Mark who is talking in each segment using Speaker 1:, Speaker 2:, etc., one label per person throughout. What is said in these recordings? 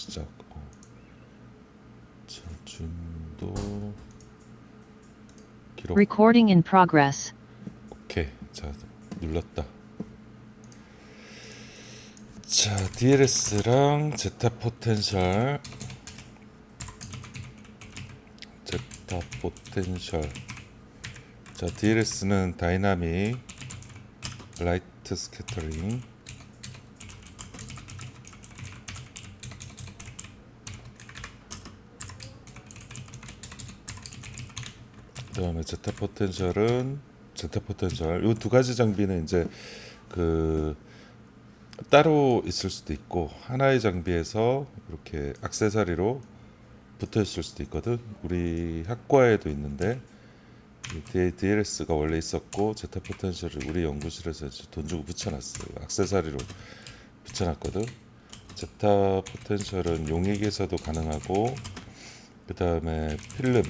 Speaker 1: 시작. 자, 줌도 기록.
Speaker 2: Recording in progress.
Speaker 1: 오케이. 자, 눌렀다. 자, DLS랑 제타 포텐셜. 자, DLS는 다이나믹 라이트 스캐터링. 그다음에 제타 포텐셜 이 두 가지 장비는 이제 그 따로 있을 수도 있고 하나의 장비에서 이렇게 액세서리로 붙어 있을 수도 있거든. 우리 학과에도 있는데 DLS가 원래 있었고 제타 포텐셜을 우리 연구실에서 돈 주고 붙여놨어요. 액세서리로 붙여놨거든. 제타 포텐셜은 용액에서도 가능하고 그 다음에 필름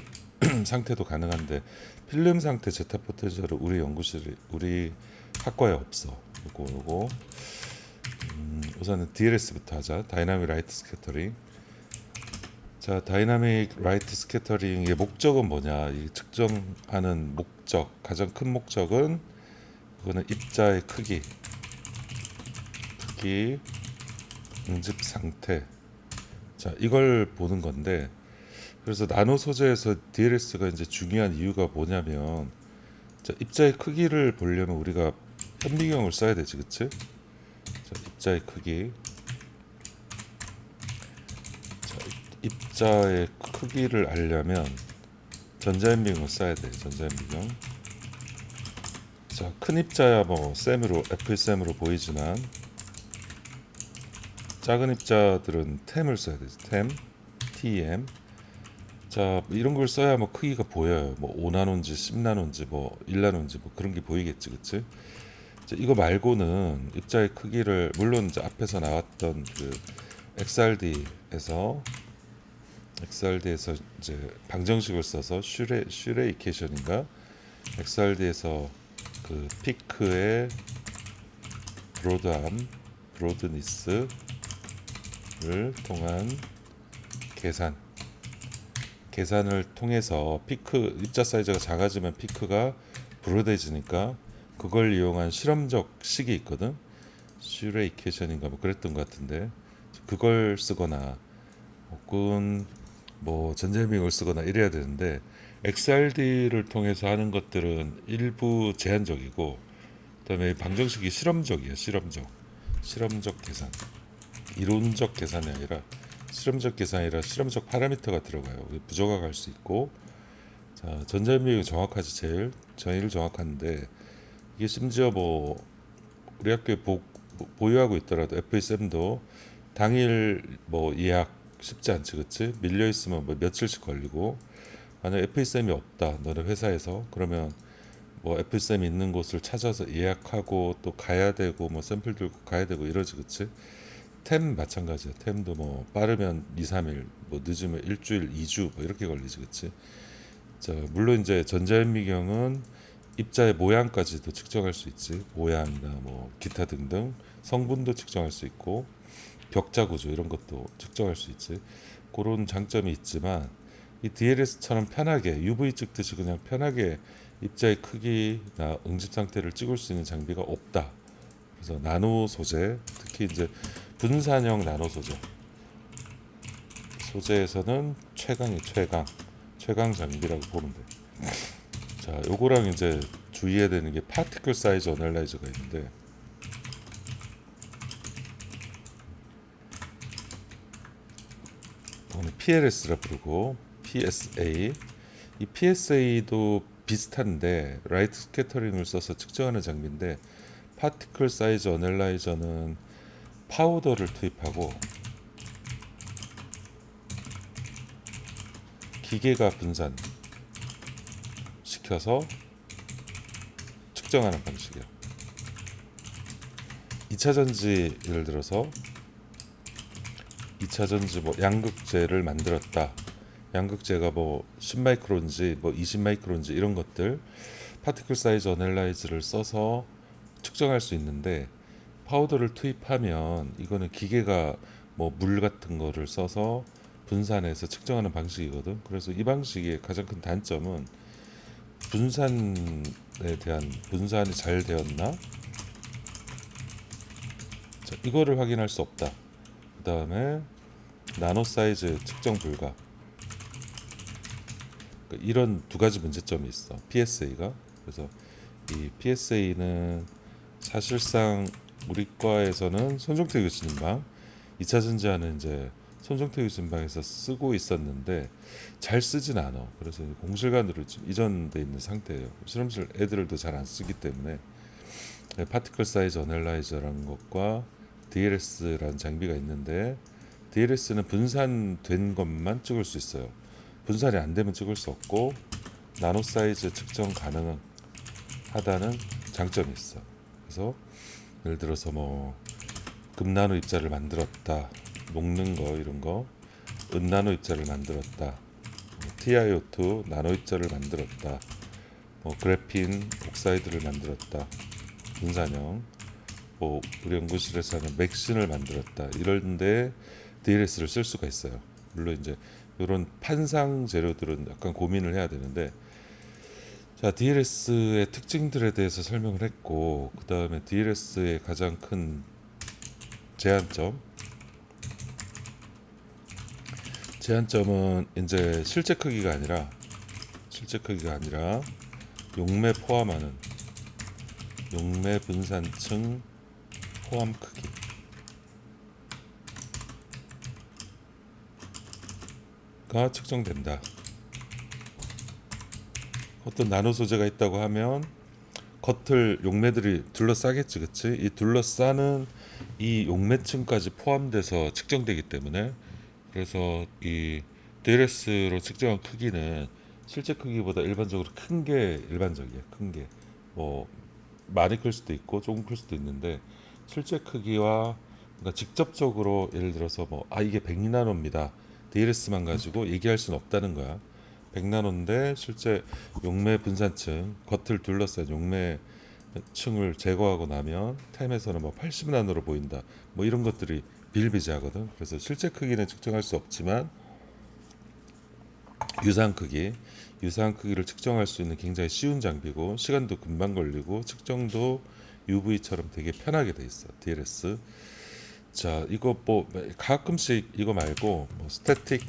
Speaker 1: 상태도 가능한데 필름 상태 제타 포텐셜은 우리 학과에 없어. 요거 우선은 DLS부터 하자. 다이나믹 라이트 스캐터링. 자, 다이나믹 라이트 스캐터링의 목적은 뭐냐? 이 측정하는 목적, 가장 큰 목적은 그거는 입자의 크기, 응집 상태. 자, 이걸 보는 건데, 그래서 나노 소재에서 DLS가 이제 중요한 이유가 뭐냐면, 자, 입자의 크기를 보려면 우리가 현미경을 써야 되지, 그치? 자, 입자의 크기. 자, 입자의 크기를 알려면 전자현미경을 써야 돼. 전자현미경. 자, 큰 입자야 뭐 셈으로 FSM으로 보이지만 작은 입자들은 템을 써야 되지. TEM. 자, 이런 걸 써야 뭐 크기가 보여요. 뭐 5나노인지 10나노인지 뭐 1나노인지 뭐 그런 게 보이겠지, 그치? 자, 이거 말고는 입자의 크기를 물론 이제 앞에서 나왔던 그 XRD에서 이제 방정식을 써서 슈레이케이션인가 XRD에서 그 피크의 브로드니스를 통한 계산을 통해서 피크 입자 사이즈가 작아지면 피크가 브로드해지니까 그걸 이용한 실험적 식이 있거든. 슈레이케이션인가 뭐 그랬던 것 같은데 그걸 쓰거나 혹은 뭐 전자현미경을 쓰거나 이래야 되는데 XRD를 통해서 하는 것들은 일부 제한적이고 그다음에 방정식이 실험적 계산, 이론적 계산이 아니라 실험적 파라미터가 들어가요. 부조가 갈 수 있고, 자, 전자현미경이 정확하지 제일 정확한데 이게 심지어 뭐 우리 학교에 보유하고 있더라도 FSM도 당일 뭐 예약 쉽지 않지, 그치? 밀려 있으면 뭐 며칠씩 걸리고 만약 FSM이 없다, 너네 회사에서 그러면 뭐 FSM 있는 곳을 찾아서 예약하고 또 가야 되고 뭐 샘플 들고 가야 되고 이러지, 그치? 템 마찬가지야. 템도 뭐 빠르면 2, 3일, 뭐 늦으면 일주일, 2주 뭐 이렇게 걸리지, 그치? 자, 물론 이제 전자현미경은 입자의 모양까지도 측정할 수 있지. 모양이나 뭐 기타 등등 성분도 측정할 수 있고 벽자 구조 이런 것도 측정할 수 있지. 그런 장점이 있지만 이 DLS처럼 편하게 UV 찍듯이 그냥 편하게 입자의 크기나 응집 상태를 찍을 수 있는 장비가 없다. 그래서 나노 소재, 특히 이제 분산형 나노 소재에서는 최강 장비라고 보면 돼. 자, 요거랑 이제 주의해야 되는 게 파티클 사이즈 어널라이저가 있는데 오늘 PLS라 부르고 PSA. 이 PSA도 비슷한데 라이트 스캐터링을 써서 측정하는 장비인데 파티클 사이즈 어널라이저는 파우더를 투입하고 기계가 분산 시켜서 측정하는 방식이야. 2차 전지 예를 들어서 2차 전지 뭐 양극재를 만들었다. 양극재가 뭐 10마이크론인지 뭐 20마이크론인지 이런 것들 파티클 사이즈 어널라이즈를 써서 측정할 수 있는데 파우더를 투입하면 이거는 기계가 뭐 물 같은 거를 써서 분산해서 측정하는 방식이거든. 그래서 이 방식의 가장 큰 단점은 분산에 대한 분산이 잘 되었나? 자, 이거를 확인할 수 없다. 그 다음에 나노 사이즈 측정 불가. 그러니까 이런 두 가지 문제점이 있어. PSA가. 그래서 이 PSA는 사실상 우리 과에서는 손종태 교수님 방 2차 전지하는 이제 손종태 교수님 방에서 쓰고 있었는데 잘 쓰진 않아. 그래서 공실간으로 지금 이전돼 있는 상태예요. 실험실 애들도 잘 안 쓰기 때문에 파티클 사이즈 어널라이저라는 것과 DLS라는 장비가 있는데 DLS는 분산된 것만 찍을 수 있어요. 분산이 안 되면 찍을 수 없고 나노 사이즈 측정 가능하다는 장점이 있어. 그래서 예를 들어서 뭐 금나노 입자를 만들었다, 녹는 거 이런 거, 은나노 입자를 만들었다, TiO2 나노 입자를 만들었다, 뭐 그래핀 옥사이드를 만들었다, 분산형, 뭐 우리 연구실에서 하는 맥신을 만들었다 이런데 DLS를 쓸 수가 있어요. 물론 이제 이런 판상 재료들은 약간 고민을 해야 되는데, 자 DLS의 특징들에 대해서 설명을 했고 그 다음에 DLS의 가장 큰 제한점, 제한점은 이제 실제 크기가 아니라 용매 포함하는 용매 분산층 포함 크기가 측정된다. 어떤 나노 소재가 있다고 하면 겉을 용매들이 둘러싸겠지, 그치? 이 둘러싸는 이 용매층까지 포함돼서 측정되기 때문에, 그래서 이 DLS로 측정한 크기는 실제 크기보다 일반적으로 큰 게 일반적이야. 큰 게 뭐 많이 클 수도 있고 조금 클 수도 있는데 실제 크기와 그러니까 직접적으로 예를 들어서 뭐 이게 100나노입니다. DLS만 가지고 얘기할 수는 없다는 거야. 100나노인데 실제 용매 분산층 겉을 둘러싼 용매층을 제거하고 나면 템에서는 뭐 80나노로 보인다. 뭐 이런 것들이 비일비재하거든. 그래서 실제 크기는 측정할 수 없지만 유사한 크기, 유사한 크기를 측정할 수 있는 굉장히 쉬운 장비고 시간도 금방 걸리고 측정도 UV처럼 되게 편하게 돼 있어. DLS. 자, 이거 뭐 가끔씩 이거 말고 뭐 스태틱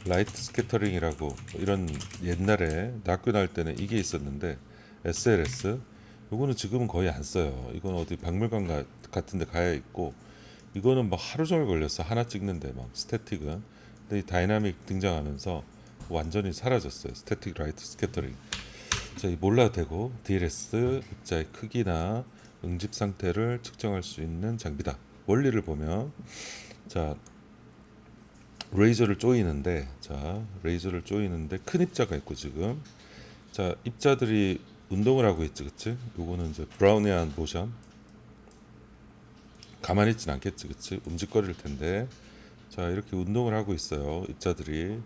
Speaker 1: 라이트 스캐터링이라고 뭐 이런 옛날에 학교 다닐 때는 이게 있었는데 SLS 이거는 지금은 거의 안 써요. 이건 어디 박물관 같은 데 가야 있고 이거는 뭐 하루 종일 걸렸어. 하나 찍는데 막 스태틱은. 근데 이 다이나믹 등장하면서 완전히 사라졌어요. 스태틱 라이트 스캐터링. 저희 몰라도 되고 DLS 입자의 크기나 응집 상태를 측정할 수 있는 장비다. 원리를 보면 자 레이저를 조이는데 큰 입자가 있고 지금 자 입자들이 운동을 하고 있지, 그치? 요거는 이제 브라우니안 모션. 가만히 있진 않겠지, 그치? 움직거릴 텐데 자 이렇게 운동을 하고 있어요, 입자들이.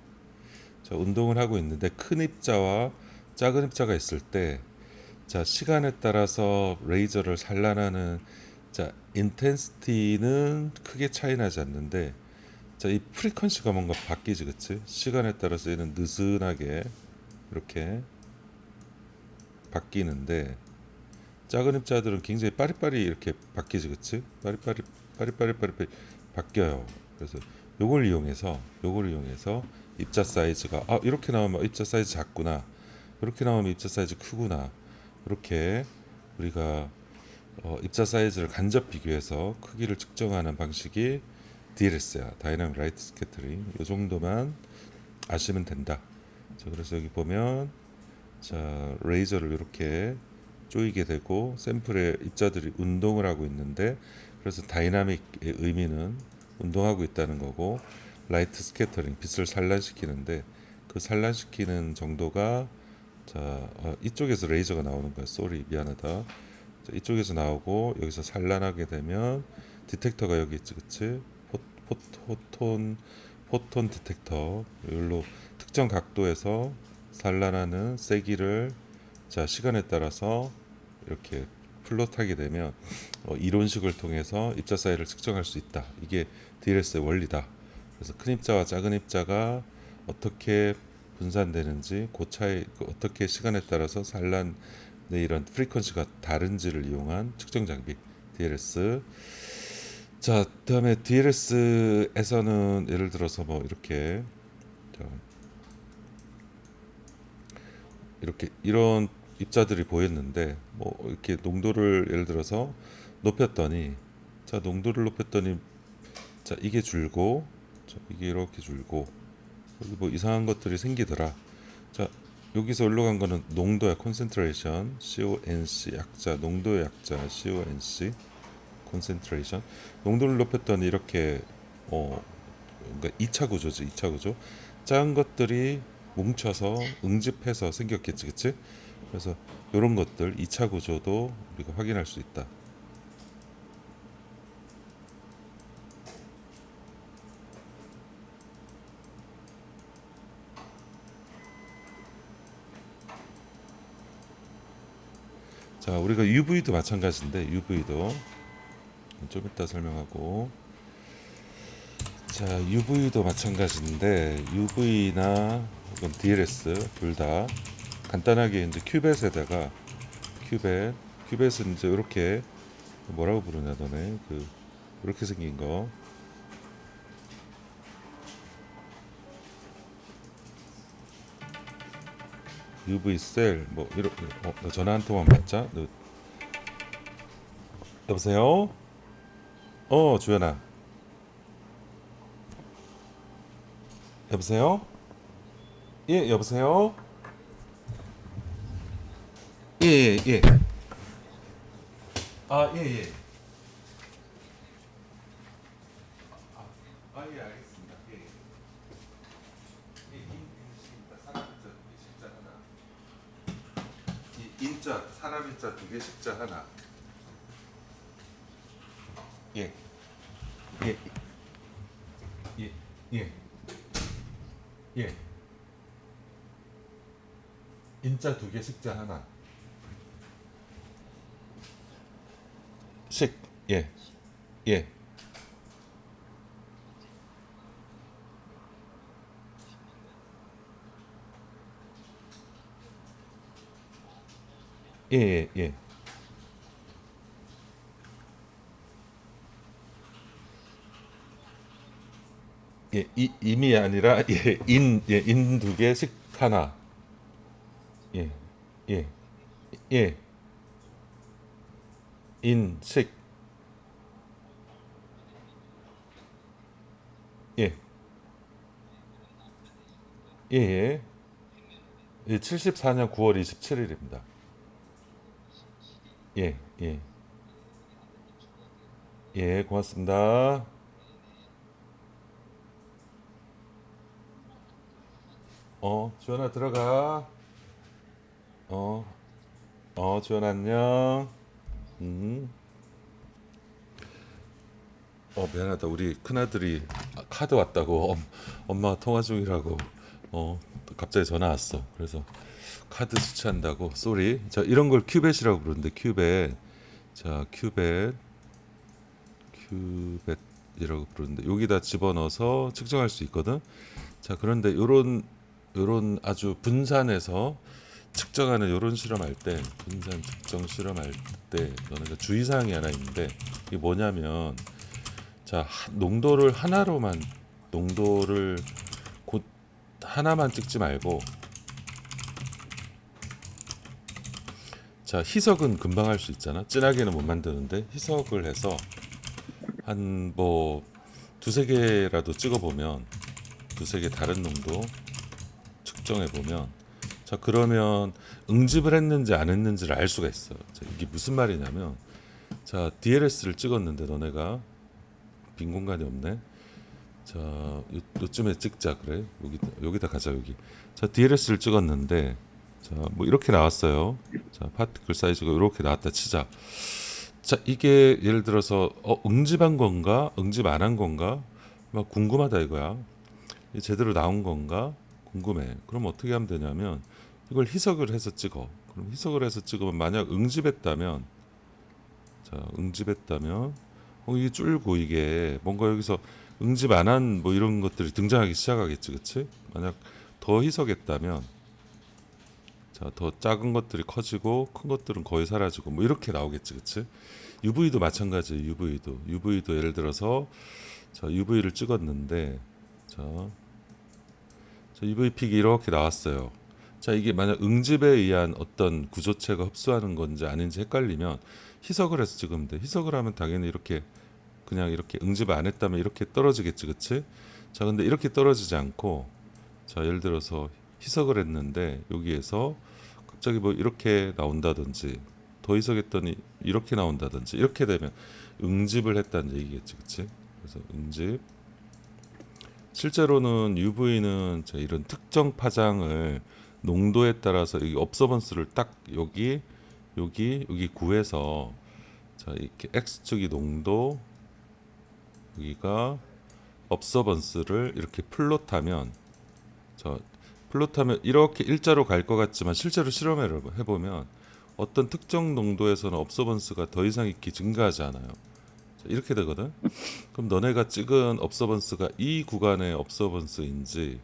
Speaker 1: 자 운동을 하고 있는데 큰 입자와 작은 입자가 있을 때 자 시간에 따라서 레이저를 산란하는 자 인텐시티는 크게 차이 나지 않는데 자 이 프리퀀시가 뭔가 바뀌지, 그치? 시간에 따라서 얘는 느슨하게 이렇게 바뀌는데 작은 입자들은 굉장히 빠리빠리 이렇게 바뀌지, 그치? 빠리빠리 바뀌어요. 그래서 요걸 이용해서 입자 사이즈가 이렇게 나오면 입자 사이즈 작구나, 이렇게 나오면 입자 사이즈 크구나, 이렇게 우리가 입자 사이즈를 간접 비교해서 크기를 측정하는 방식이 DLS야. 다이나믹 라이트 스캐터링. 이 정도만 아시면 된다. 자, 그래서 여기 보면 자 레이저를 이렇게 조이게 되고 샘플의 입자들이 운동을 하고 있는데 그래서 다이나믹의 의미는 운동하고 있다는 거고 라이트 스캐터링 빛을 산란시키는데 그 산란시키는 정도가 자 이쪽에서 레이저가 나오는 거야. 쏘리 미안하다. 자, 이쪽에서 나오고 여기서 산란하게 되면 디텍터가 여기 있지, 그치? 포톤 포톤 디텍터 이걸로 특정 각도에서 산란하는 세기를 자 시간에 따라서 이렇게 플롯하게 되면 이론식을 통해서 입자 사이를 측정할 수 있다. 이게 DLS의 원리다. 그래서 큰 입자와 작은 입자가 어떻게 분산되는지 그 차이 어떻게 시간에 따라서 산란의 이런 프리퀀시가 다른지를 이용한 측정 장비 DLS. 자, 그다음에 DLS에서는 예를 들어서 뭐 이렇게 자, 이렇게 이런 입자들이 보였는데 뭐 이렇게 농도를 예를 들어서 높였더니 자 농도를 높였더니 자 이게 줄고 자, 이게 이렇게 줄고 여기 뭐 이상한 것들이 생기더라. 자 여기서 올라간 거는 농도야 concentration CONC 약자 농도의 약자 CONC concentration 농도를 높였더니 이렇게 그러니까 2차 구조지 2차 구조 작은 것들이 뭉쳐서 응집해서 생겼겠지 그치? 그래서 이런 것들 2차 구조도 우리가 확인할 수 있다. 자 우리가 UV도 마찬가지인데 UV도 좀 이따 설명하고 자 UV도 마찬가지인데 UV나 혹은 DLS 둘 다 간단하게 이제 큐벳에다가 큐벳은 이제 이렇게 뭐라고 부르냐 너네 그 이렇게 생긴 거 UV 셀 뭐 이렇게 너 전화 한 통만 받자. 너, 여보세요? 주연아. 여보세요? 예, 여보세요? 예, 예, 예. 아, 예, 예. 아, 예, 알겠습니다. 예, 예. 예, 인식입니다. 사람 인자 두 개, 십자 하나. 인자, 사람 인자 두 개, 십자 하나. 예, 예, 예, 예, 예. 인자 두 개, 십자 하나. 식, 예, 예, 예, 예, 예. 예, 임이 아니라 예, 인 두 개, 식 하나. 예, 예, 예, 인, 식, 예, 예, 예. 예, 74년 9월 27일입니다. 예, 예, 예, 고맙습니다. 주연아 들어가. 어, 주연아 안녕. 음. 미안하다. 우리 큰아들이 카드 왔다고 엄마가 통화 중이라고 또 갑자기 전화 왔어. 그래서 카드 수취한다고 쏘리. 자, 이런 걸 큐벳이라고 부르는데 큐벳. 자, 큐벳이라고 부르는데 여기다 집어넣어서 측정할 수 있거든. 자, 그런데 요런 아주 분산해서 측정하는 요런 실험할 때 분산 측정 실험할 때 너네가 주의사항이 하나 있는데 이게 뭐냐면 자, 농도를 곧 하나만 찍지 말고 자, 희석은 금방 할 수 있잖아. 진하게는 못 만드는데 희석을 해서 한 뭐 두세 개라도 찍어 보면 두세 개 다른 농도 측정해 보면 자, 그러면 응집을 했는지 안 했는지를 알 수가 있어. 자, 이게 무슨 말이냐면 자, DLS를 찍었는데 너네가 빈 공간이 없네. 자, 요쯤에 찍자 그래. 여기다 가자 여기. 자, DLS를 찍었는데 자, 뭐 이렇게 나왔어요. 자, 파티클 사이즈가 이렇게 나왔다 치자. 자, 이게 예를 들어서 응집한 건가, 응집 안 한 건가, 막 궁금하다 이거야. 이게 제대로 나온 건가 궁금해. 그럼 어떻게 하면 되냐면 이걸 희석을 해서 찍어. 그럼 희석을 해서 찍으면 만약 응집했다면 자, 응집했다면 이게 줄고 이게 뭔가 여기서 응집 안 한 뭐 이런 것들이 등장하기 시작하겠지, 그치? 만약 더 희석했다면 자, 더 작은 것들이 커지고 큰 것들은 거의 사라지고 뭐 이렇게 나오겠지, 그치? UV도 마찬가지, UV도 예를 들어서 자, UV를 찍었는데 자, UV 픽이 이렇게 나왔어요. 자, 이게 만약 응집에 의한 어떤 구조체가 흡수하는 건지 아닌지 헷갈리면 희석을 해서 찍으면 돼. 희석을 하면 당연히 이렇게 그냥 이렇게 응집 안 했다면 이렇게 떨어지겠지, 그치? 자, 근데 이렇게 떨어지지 않고 자, 예를 들어서 희석을 했는데 여기에서 갑자기 뭐 이렇게 나온다든지 더 희석했더니 이렇게 나온다든지 이렇게 되면 응집을 했다는 얘기겠지, 그치? 그래서 응집. 실제로는 UV는 이런 특정 파장을 농도에 따라서 이 업서번스를 딱 여기 구해서 자, 이렇게 x축이 농도, 여기가 업서번스를 이렇게 플롯하면 자, 플롯하면 이렇게 일자로 갈 것 같지만 실제로 실험을 해보면 어떤 특정 농도에서는 업서번스가 더 이상 이렇게 증가하지 않아요. 자, 이렇게 되거든. 그럼 너네가 찍은 업서번스가 이 구간의 업서번스인지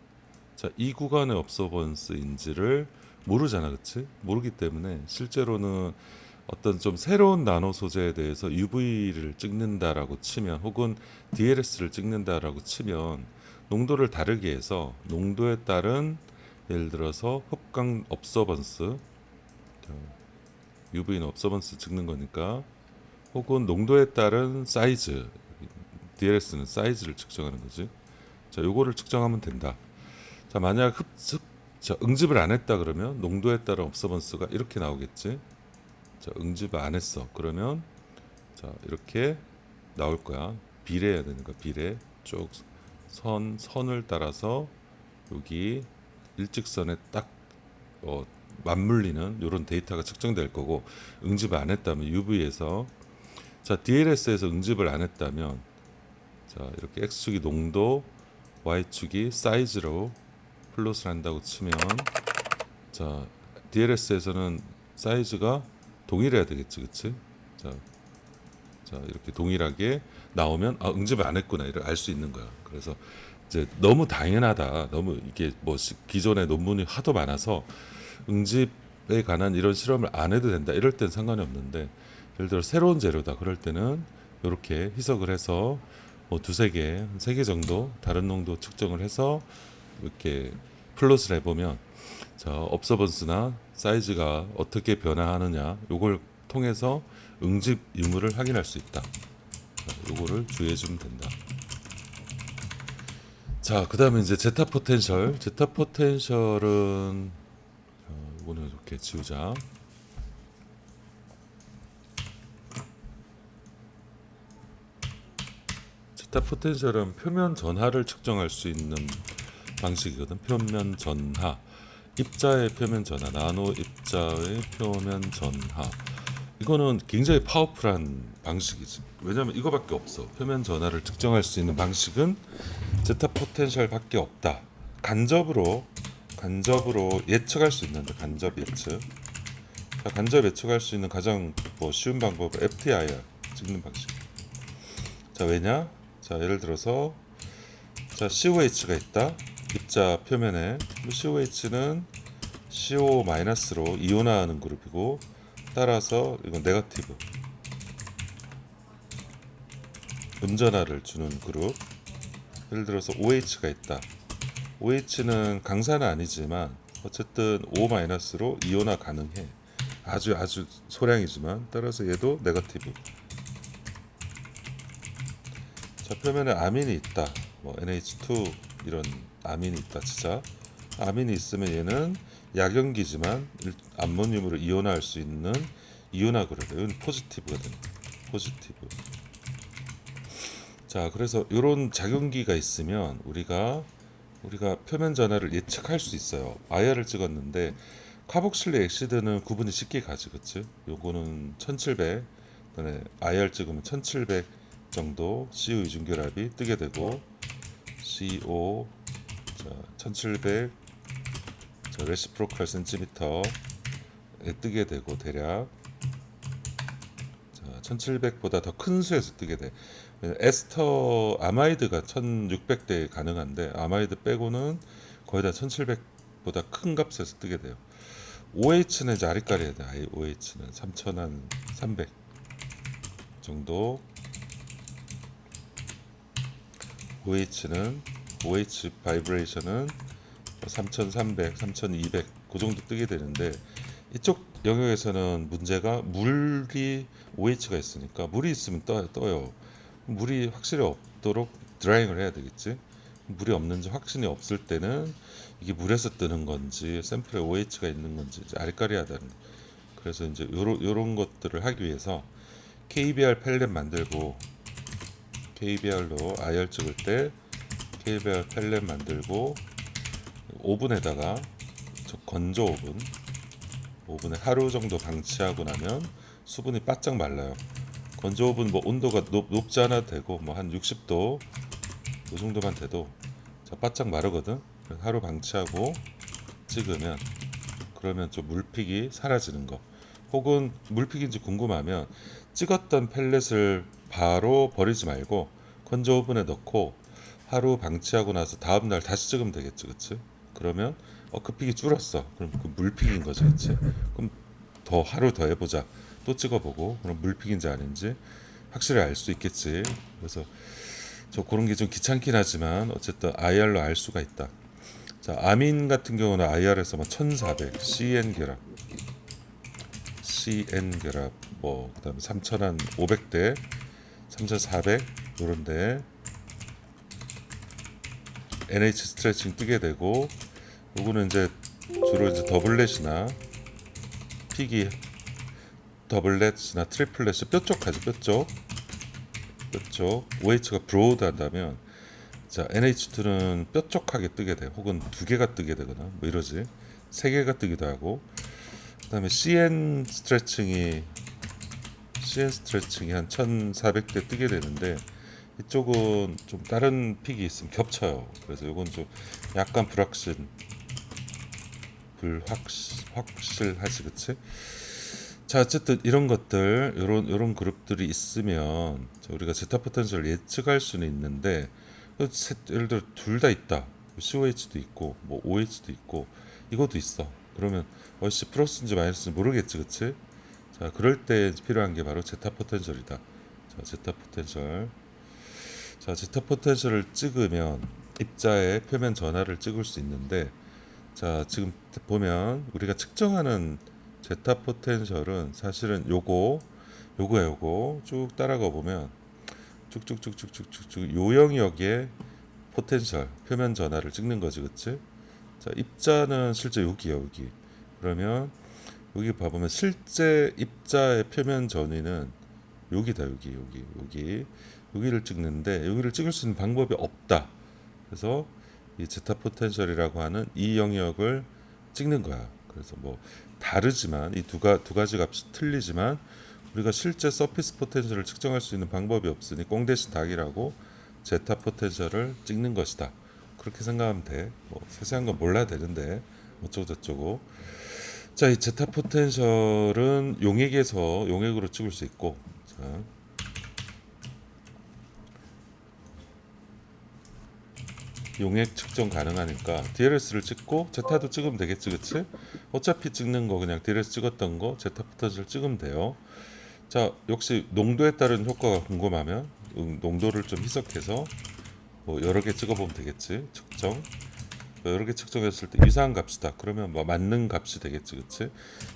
Speaker 1: 자, 이 구간의 업서번스인지를 모르잖아, 그치? 모르기 때문에 실제로는 어떤 좀 새로운 나노 소재에 대해서 UV를 찍는다라고 치면 혹은 DLS를 찍는다라고 치면 농도를 다르게 해서 농도에 따른 예를 들어서 흡광 업서번스 UV는 업서번스 찍는 거니까 혹은 농도에 따른 사이즈 DLS는 사이즈를 측정하는 거지. 자, 요거를 측정하면 된다. 자, 만약 자, 응집을 안 했다 그러면 농도에 따른 업서번스가 이렇게 나오겠지. 자, 응집을 안 했어. 그러면 자, 이렇게 나올 거야. 비례해야 되는 거야. 비례 쭉 선을 따라서 여기 일직선에 딱 맞물리는 이런 데이터가 측정될 거고 응집을 안 했다면 UV에서 자, DLS에서 응집을 안 했다면 자, 이렇게 x축이 농도, y축이 사이즈로 플롯을 한다고 치면 자, DLS에서는 사이즈가 동일해야 되겠지, 그치? 자, 이렇게 동일하게 나오면 응집을 안 했구나 이를 알 수 있는 거야. 그래서 이제 너무 당연하다, 너무 이게 뭐 기존의 논문이 하도 많아서 응집에 관한 이런 실험을 안 해도 된다 이럴 땐 상관이 없는데 예를 들어 새로운 재료다 그럴 때는 이렇게 희석을 해서 뭐 두세 개, 세 개 정도 다른 농도 측정을 해서 이렇게 플롯을 해보면 자, 업서번스나 사이즈가 어떻게 변화하느냐 요걸 통해서 응집 유무를 확인할 수 있다. 자, 요거를 주의해 주면 된다. 자, 그 다음에 이제 제타 포텐셜은 이거는 이렇게 지우자. 제타 포텐셜은 표면 전하를 측정할 수 있는 방식이거든. 표면 전하, 입자의 표면 전하, 나노 입자의 표면 전하. 이거는 굉장히 파워풀한 방식이지. 왜냐하면 이거밖에 없어. 표면 전하를 측정할 수 있는 방식은 제타 포텐셜밖에 없다. 간접으로 예측할 수 있는데 간접 예측. 자, 간접 예측할 수 있는 가장 쉬운 방법은 FTIR 찍는 방식. 자, 왜냐? 자, 예를 들어서 자, COH가 있다. 입자 표면에 COH는 CO-로 이온화하는 그룹이고 따라서 이건 네거티브 음전하를 주는 그룹. 예를 들어서 OH가 있다. OH는 강산은 아니지만 어쨌든 O-로 이온화 가능해. 아주 소량이지만 따라서 얘도 네거티브. 자, 표면에 아민이 있다. 뭐 NH2 이런 아민이 있다 치자. 아민이 있으면 얘는 약연기지만 암모늄으로 이온화할 수 있는 이온화 그룹. 이건 포지티브가 되는 포지티브. 자, 그래서 이런 작용기가 있으면 우리가 표면 전하를 예측할 수 있어요. IR을 찍었는데 카복실리 엑시드는 구분이 쉽게 가지, 그치? 요거는 1700, 그다음에 IR 찍으면 1700 정도 CO 이중결합이 뜨게 되고 CO 자, 1700 자, 레시프로칼 센티미터에 뜨게 되고 대략 자, 1700보다 더 큰 수에서 뜨게 돼. 에스터 아마이드가 1600대 가능한데 아마이드 빼고는 거의 다 1700보다 큰 값에서 뜨게 돼요. OH는 이제 아리까리 해야 돼. OH는 3300 정도. OH 바이브레이션은 3300, 3200 그 정도 뜨게 되는데 이쪽 영역에서는 문제가 물이 OH가 있으니까 물이 있으면 떠요. 물이 확실히 없도록 드라잉을 해야 되겠지. 물이 없는지 확신이 없을 때는 이게 물에서 뜨는 건지 샘플에 OH가 있는 건지 이제 아리까리하다는 거. 그래서 이제 요런 것들을 하기 위해서 KBR 펠렛 만들고 KBR로 IR 찍을 때 KBR 펠렛 만들고 오븐에다가 건조 오븐에 하루 정도 방치하고 나면 수분이 바짝 말라요. 건조 오븐 뭐 온도가 높지 않아도 되고 뭐 한 60도 이 정도만 돼도 바짝 마르거든. 하루 방치하고 찍으면 그러면 좀 물픽이 사라지는 거. 혹은 물픽인지 궁금하면 찍었던 펠렛을 바로 버리지 말고 건조 오븐에 넣고 하루 방치하고 나서 다음 날 다시 찍으면 되겠지, 그치? 그러면 그 픽이 줄었어. 그럼 그 물픽인 거지, 그치? 그럼 하루 더 해보자. 또 찍어보고 그럼 물픽인지 아닌지 확실히 알 수 있겠지. 그래서 그런 게 좀 귀찮긴 하지만 어쨌든 IR로 알 수가 있다. 자, 아민 같은 경우는 IR에서 1400 CN 결합 뭐 그다음에 3500대 3400 요런데 NH 스트레칭 뜨게 되고 요거는 이제 주로 이제 더블렛이나 픽이 더블렛이나 트리플렛이 뼈쪽하지 뼈쪽 OH가 브로드 한다면 자 NH2는 뾰족하게 뜨게 돼. 혹은 두 개가 뜨게 되거나 뭐 이러지. 세 개가 뜨기도 하고. 그다음에 CN 스트레칭이 한 1400대 뜨게 되는데 이쪽은 좀 다른 픽이 있으면 겹쳐요. 그래서 이건 좀 약간 불확실하지, 그치? 자, 어쨌든 이런 것들, 이런 그룹들이 있으면 우리가 제타 포텐셜을 예측할 수는 있는데, 예를 들어 둘 다 있다. COH도 있고, 뭐 OH도 있고, 이것도 있어. 그러면 어씨 플러스인지 마이너스인지 모르겠지, 그치? 자, 그럴 때 필요한 게 바로 제타 포텐셜이다. 자, 제타 포텐셜. 자, 제타 포텐셜을 찍으면 입자의 표면 전하를 찍을 수 있는데, 자, 지금 보면 우리가 측정하는 제타 포텐셜은 사실은 요거 쭉 따라가 보면 쭉쭉쭉쭉쭉쭉쭉 요 영역의 포텐셜 표면 전하를 찍는 거지, 그치? 자, 입자는 실제 여기야, 여기. 그러면 여기 봐보면 실제 입자의 표면 전위는 여기다, 여기를 찍는데 여기를 찍을 수 있는 방법이 없다. 그래서 이 제타 포텐셜이라고 하는 이 영역을 찍는 거야. 그래서 뭐 다르지만 이 두 가지 값이 틀리지만 우리가 실제 서피스 포텐셜을 측정할 수 있는 방법이 없으니 꽁 대신 닭이라고 제타 포텐셜을 찍는 것이다. 그렇게 생각하면 돼. 뭐 세세한 건 몰라야 되는데 어쩌고 저쩌고. 자, 이 제타 포텐셜은 용액으로 찍을 수 있고, 자, 용액 측정 가능하니까 DLS를 찍고 제타도 찍으면 되겠지, 그치? 어차피 찍는 거 그냥 DLS 찍었던 거 제타 포텐셜 찍으면 돼요. 자, 역시 농도에 따른 효과가 궁금하면 농도를 좀 희석해서 뭐 여러 개 찍어보면 되겠지. 측정 여러 개 측정했을 때 이상한 값이다. 그러면 뭐 맞는 값이 되겠지, 그치?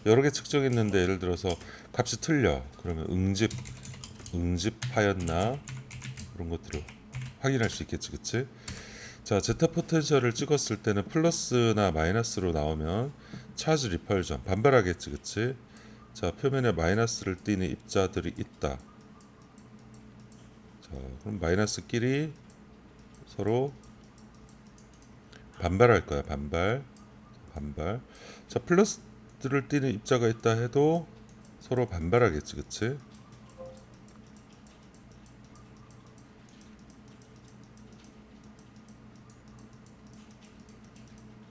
Speaker 1: 여러 개 측정했는데 예를 들어서 값이 틀려. 그러면 응집하였나 그런 것들을 확인할 수 있겠지, 그치? 자, 제타 포텐셜을 찍었을 때는 플러스나 마이너스로 나오면 차지 리펄전 반발하겠지, 그치? 자, 표면에 마이너스를 띠는 입자들이 있다. 자, 그럼 마이너스끼리 서로 반발할 거야. 반발. 자, 플러스를 띠는 입자가 있다 해도 서로 반발하겠지, 그치?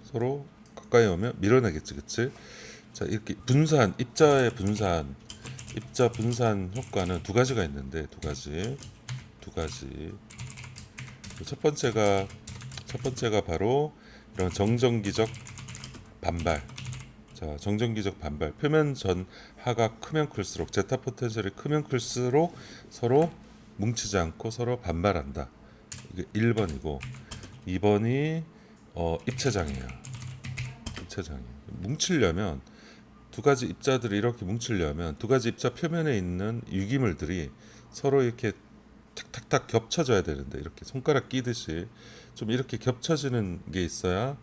Speaker 1: 서로 가까이 오면 밀어내겠지, 그치? 자, 이렇게 입자의 분산 입자 분산 효과는 두 가지가 있는데 두 가지. 첫 번째가 바로 이런 정전기적 반발. 자, 정전기적 반발. 표면 전하가 크면 클수록 제타 포텐셜이 크면 클수록 서로 뭉치지 않고 서로 반발한다. 이게 1번이고 2번이 입체장애야. 입체장애. 뭉치려면 두 가지 입자들이 이렇게 뭉치려면 두 가지 입자 표면에 있는 유기물들이 서로 이렇게 탁탁탁 겹쳐져야 되는데 이렇게 손가락 끼듯이 좀 이렇게 겹쳐지는 게 있어야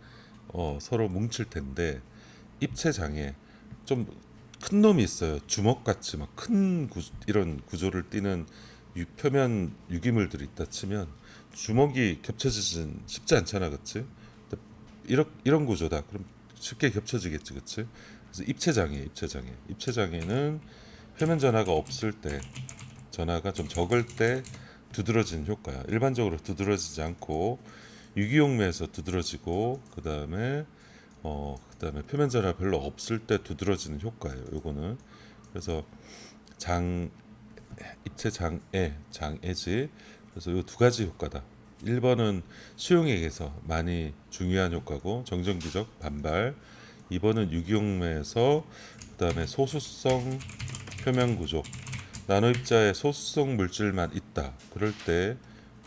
Speaker 1: 서로 뭉칠 텐데 입체 장애 좀 큰 놈이 있어요. 주먹같이 막 큰 이런 구조를 띠는 표면 유기물들이 있다 치면 주먹이 겹쳐지진 쉽지 않잖아, 그렇지? 이런 구조다. 그럼 쉽게 겹쳐지겠지, 그렇지? 그래서 입체 장애는 표면 전하가 없을 때, 전하가 좀 적을 때 두드러지는 효과야. 일반적으로 두드러지지 않고 유기용매에서 두드러지고 그다음에 표면 전하 별로 없을 때 두드러지는 효과예요. 요거는 그래서 장 입체 장애지. 그래서 요 두 가지 효과다. 1번은 수용액에서 많이 중요한 효과고 정전기적 반발. 2번은 유기용매에서 그다음에 소수성 표면 구조. 나노 입자에 소수성 물질만 있다. 그럴 때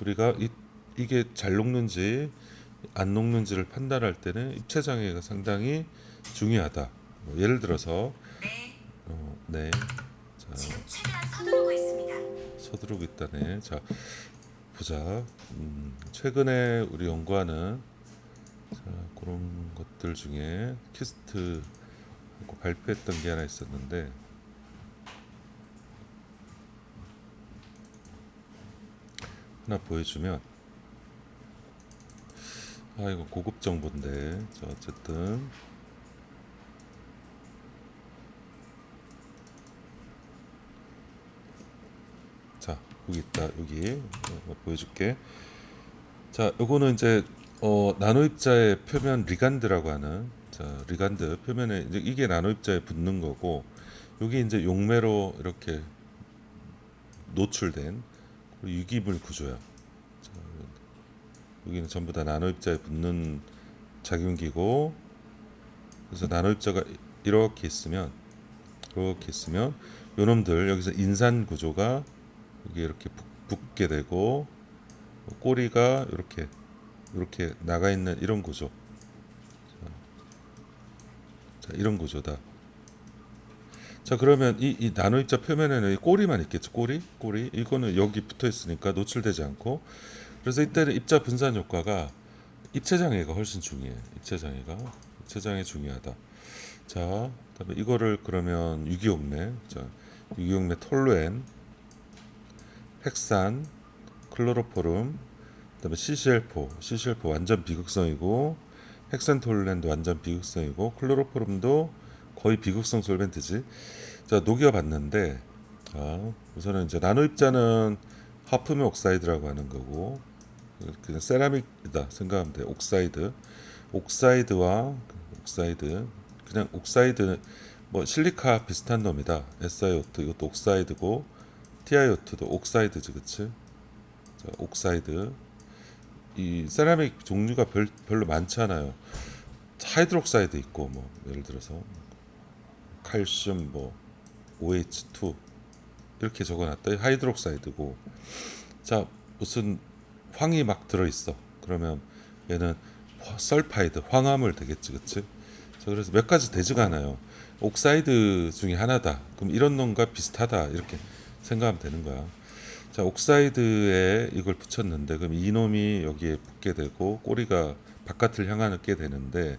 Speaker 1: 우리가 이게 잘 녹는지 안 녹는지를 판단할 때는 입체 장애가 상당히 중요하다. 뭐 예를 들어서 네, 자
Speaker 2: 지금 최대한 서두르고 있습니다.
Speaker 1: 서두르고 있다네. 자 보자. 최근에 우리 연구하는 자, 그런 것들 중에 키스트 발표했던 게 하나 있었는데 하나 보여주면 이거 고급 정보인데 자 어쨌든 자 여기 있다. 여기 보여줄게. 자 요거는 이제 나노 입자의 표면 리간드라고 하는 자 리간드 표면에 이제 이게 나노 입자에 붙는 거고 여기 이제 용매로 이렇게 노출된 유기물 구조야. 자, 여기는 전부 다 나노 입자에 붙는 작용기고 그래서 나노 입자가 이렇게 있으면 요놈들 여기서 인산 구조가 여기 이렇게 붙게 되고 꼬리가 이렇게 나가 있는 이런 구조. 자, 이런 구조다. 자 그러면 이 나노 입자 표면에는 이 꼬리만 있겠죠. 꼬리 이거는 여기 붙어 있으니까 노출되지 않고 그래서 이때는 입자 분산 효과가 입체 장애가 훨씬 중요해. 입체 장애 중요하다. 자 그다음에 이거를 그러면 유기용매 톨루엔 헥산 클로로포름 그다음에 CCL4 완전 비극성이고 헥산톨렌도 완전 비극성이고 클로로포름도 거의 비극성 솔벤트지. 자 녹여봤는데 우선은 이제 나노 입자는 하프면 옥사이드라고 하는 거고 그냥 세라믹이다 생각하면 돼. 옥사이드 그냥 옥사이드 뭐 실리카 비슷한 놈이다. SiO2 이것도 옥사이드고 TiO2도 옥사이드지, 그치? 자, 옥사이드 이 세라믹 종류가 별로 많지 않아요. 하이드록사이드 있고 뭐 예를 들어서 칼슘 뭐 OH2 이렇게 적어놨다. 하이드록사이드고 자 무슨 황이 막 들어있어. 그러면 얘는 설파이드 황화물 되겠지, 그치? 자 그래서 몇 가지 되지가 않아요. 옥사이드 중에 하나다. 그럼 이런 놈과 비슷하다 이렇게 생각하면 되는 거야. 자 옥사이드에 이걸 붙였는데 그럼 이놈이 여기에 붙게 되고 꼬리가 바깥을 향하게 되는데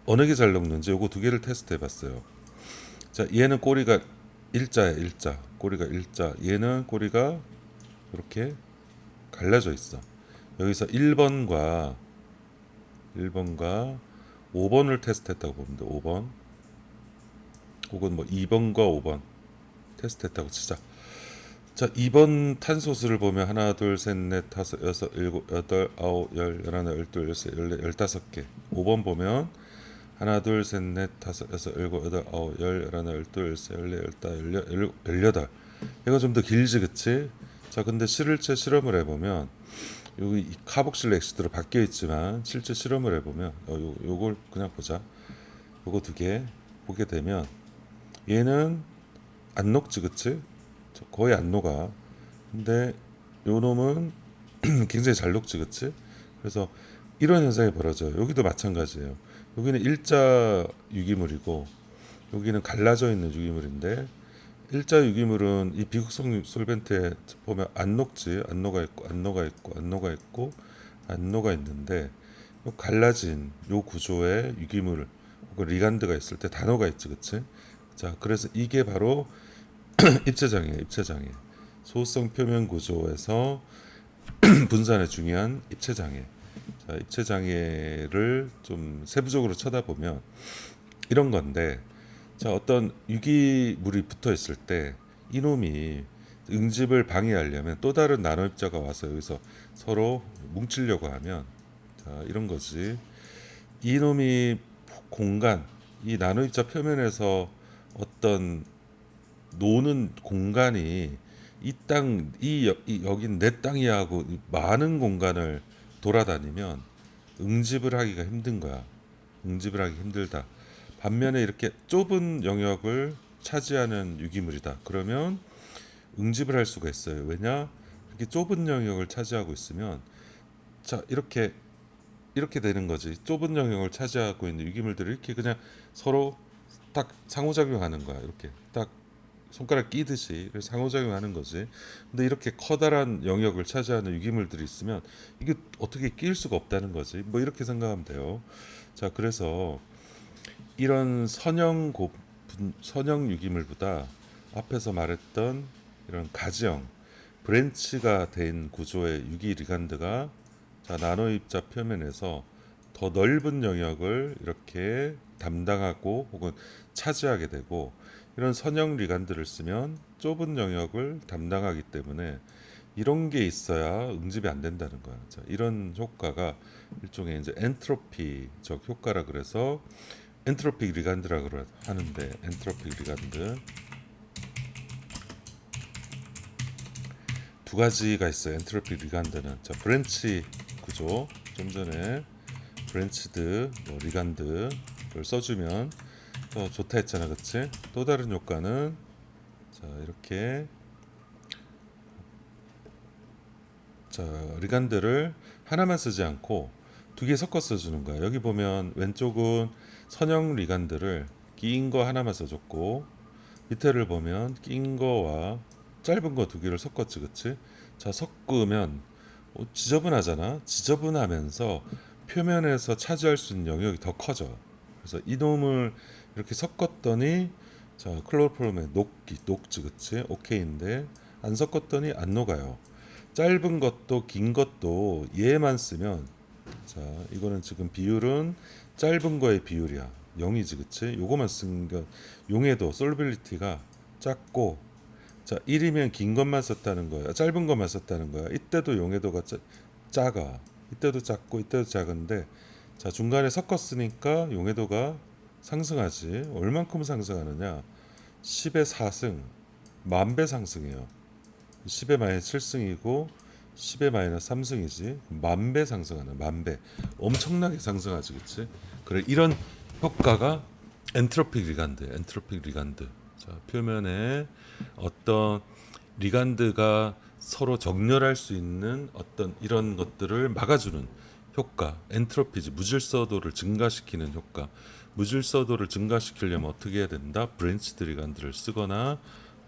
Speaker 1: 어느 게 잘 녹는지 요거 두 개를 테스트 해봤어요. 자 얘는 꼬리가 일자 꼬리가 일자 얘는 꼬리가 이렇게 갈라져 있어. 여기서 1번과 5번을 테스트했다고 보면 돼. 5번 혹은 뭐 2번과 5번 테스트했다고 치자. 자 2번 탄소수를 보면 하나 둘 셋 넷 다섯 여섯 일곱 여덟 아홉 열 열하나 열둘 열세 열네 열다섯 개. 5번 보면 하나 둘 셋 넷 다섯 여섯 일곱 여덟 아홉 열 열하나 열둘 열세 열네 열다 열여덟 이거 좀 더 길지 그치? 자 근데 실제 실험을 해보면 여기 이 카복실 엑시드로 바뀌어 있지만 실제 실험을 해보면 요걸 그냥 보자. 요거 두 개 보게 되면 얘는 안 녹지 그치? 거의 안 녹아. 근데 요 놈은 굉장히 잘 녹지 그치? 그래서 이런 현상이 벌어져요. 여기도 마찬가지예요. 여기는 일자 유기물이고 여기는 갈라져 있는 유기물인데 일자 유기물은 이 비극성 솔벤트에 보면 안 녹지 안 녹아 있고 안 녹아 있고 안 녹아 있고 안 녹아 있는데 요 갈라진 요 구조의 유기물 혹은 리간드가 있을 때 다 녹아 있지 그치? 자 그래서 이게 바로 입체장애 입체장애 소수성 표면 구조에서 분산에 중요한 입체장애. 자, 입체장애를 좀 세부적으로 쳐다보면 이런 건데 자 어떤 유기물이 붙어 있을 때 이놈이 응집을 방해하려면 또 다른 나노입자가 와서 여기서 서로 뭉치려고 하면 자 이런 거지. 이놈이 공간 이 나노입자 표면에서 어떤 노는 공간이 이 땅, 여긴 내 땅이야 하고 많은 공간을 돌아다니면 응집을 하기가 힘든 거야. 응집을 하기 힘들다. 반면에 이렇게 좁은 영역을 차지하는 유기물이다. 그러면 응집을 할 수가 있어요. 왜냐? 이렇게 좁은 영역을 차지하고 있으면 자 이렇게 되는 거지. 좁은 영역을 차지하고 있는 유기물들이 이렇게 그냥 서로 딱 상호작용하는 거야. 이렇게 딱 손가락 끼듯이 상호작용하는 거지. 근데 이렇게 커다란 영역을 차지하는 유기물들이 있으면 이게 어떻게 끼일 수가 없다는 거지. 뭐 이렇게 생각하면 돼요. 자, 그래서 이런 선형 유기물보다 앞에서 말했던 이런 가지형 브랜치가 된 구조의 유기 리간드가 자, 나노 입자 표면에서 더 넓은 영역을 이렇게 담당하고 혹은 차지하게 되고 이런 선형 리간드를 쓰면 좁은 영역을 담당하기 때문에 이런 게 있어야 응집이 안 된다는 거야. 자, 이런 효과가 일종의 이제 엔트로피적 효과라 그래서 엔트로픽 리간드라 고 하는데 엔트로픽 리간드 두 가지가 있어요. 엔트로픽 리간드는 자 브랜치 구조 좀 전에 브랜치드 뭐 리간드를 써주면 더 좋다 했잖아, 그치? 또 다른 효과는 자 이렇게 자 리간드를 하나만 쓰지 않고 두 개 섞어 써주는 거야. 여기 보면 왼쪽은 선형 리간드를 낀 거 하나만 써줬고 밑에를 보면 낀 거와 짧은 거 두 개를 섞었지, 그치? 자 섞으면 지저분하잖아. 지저분하면서 표면에서 차지할 수 있는 영역이 더 커져. 그래서 이놈을 이렇게 섞었더니 자 클로로폼에 녹지 그치? 오케이인데 안 섞었더니 안 녹아요. 짧은 것도 긴 것도 얘만 쓰면 자 이거는 지금 비율은 짧은 거의 비율이야 0이지 그치? 요거만 쓴 거 용해도 솔빌리티가 작고 자 1이면 긴 것만 썼다는 거야 짧은 것만 썼다는 거야 이때도 용해도가 작아 이때도 작고 이때도 작은데 자 중간에 섞었으니까 용해도가 상승하지 얼만큼 상승하느냐 10의 4승 만배 상승해요 10의 마이너스 7승이고 10의 마이너스 3승이지 만배 상승하는 만배 엄청나게 상승하지 그치 그래 이런 효과가 엔트로픽 리간드 자 표면에 어떤 리간드가 서로 정렬할 수 있는 어떤 이런 것들을 막아주는 효과 엔트로피지 무질서도를 증가시키는 효과 무질서도를 증가시키려면 어떻게 해야 된다 브랜치드 리간드를 쓰거나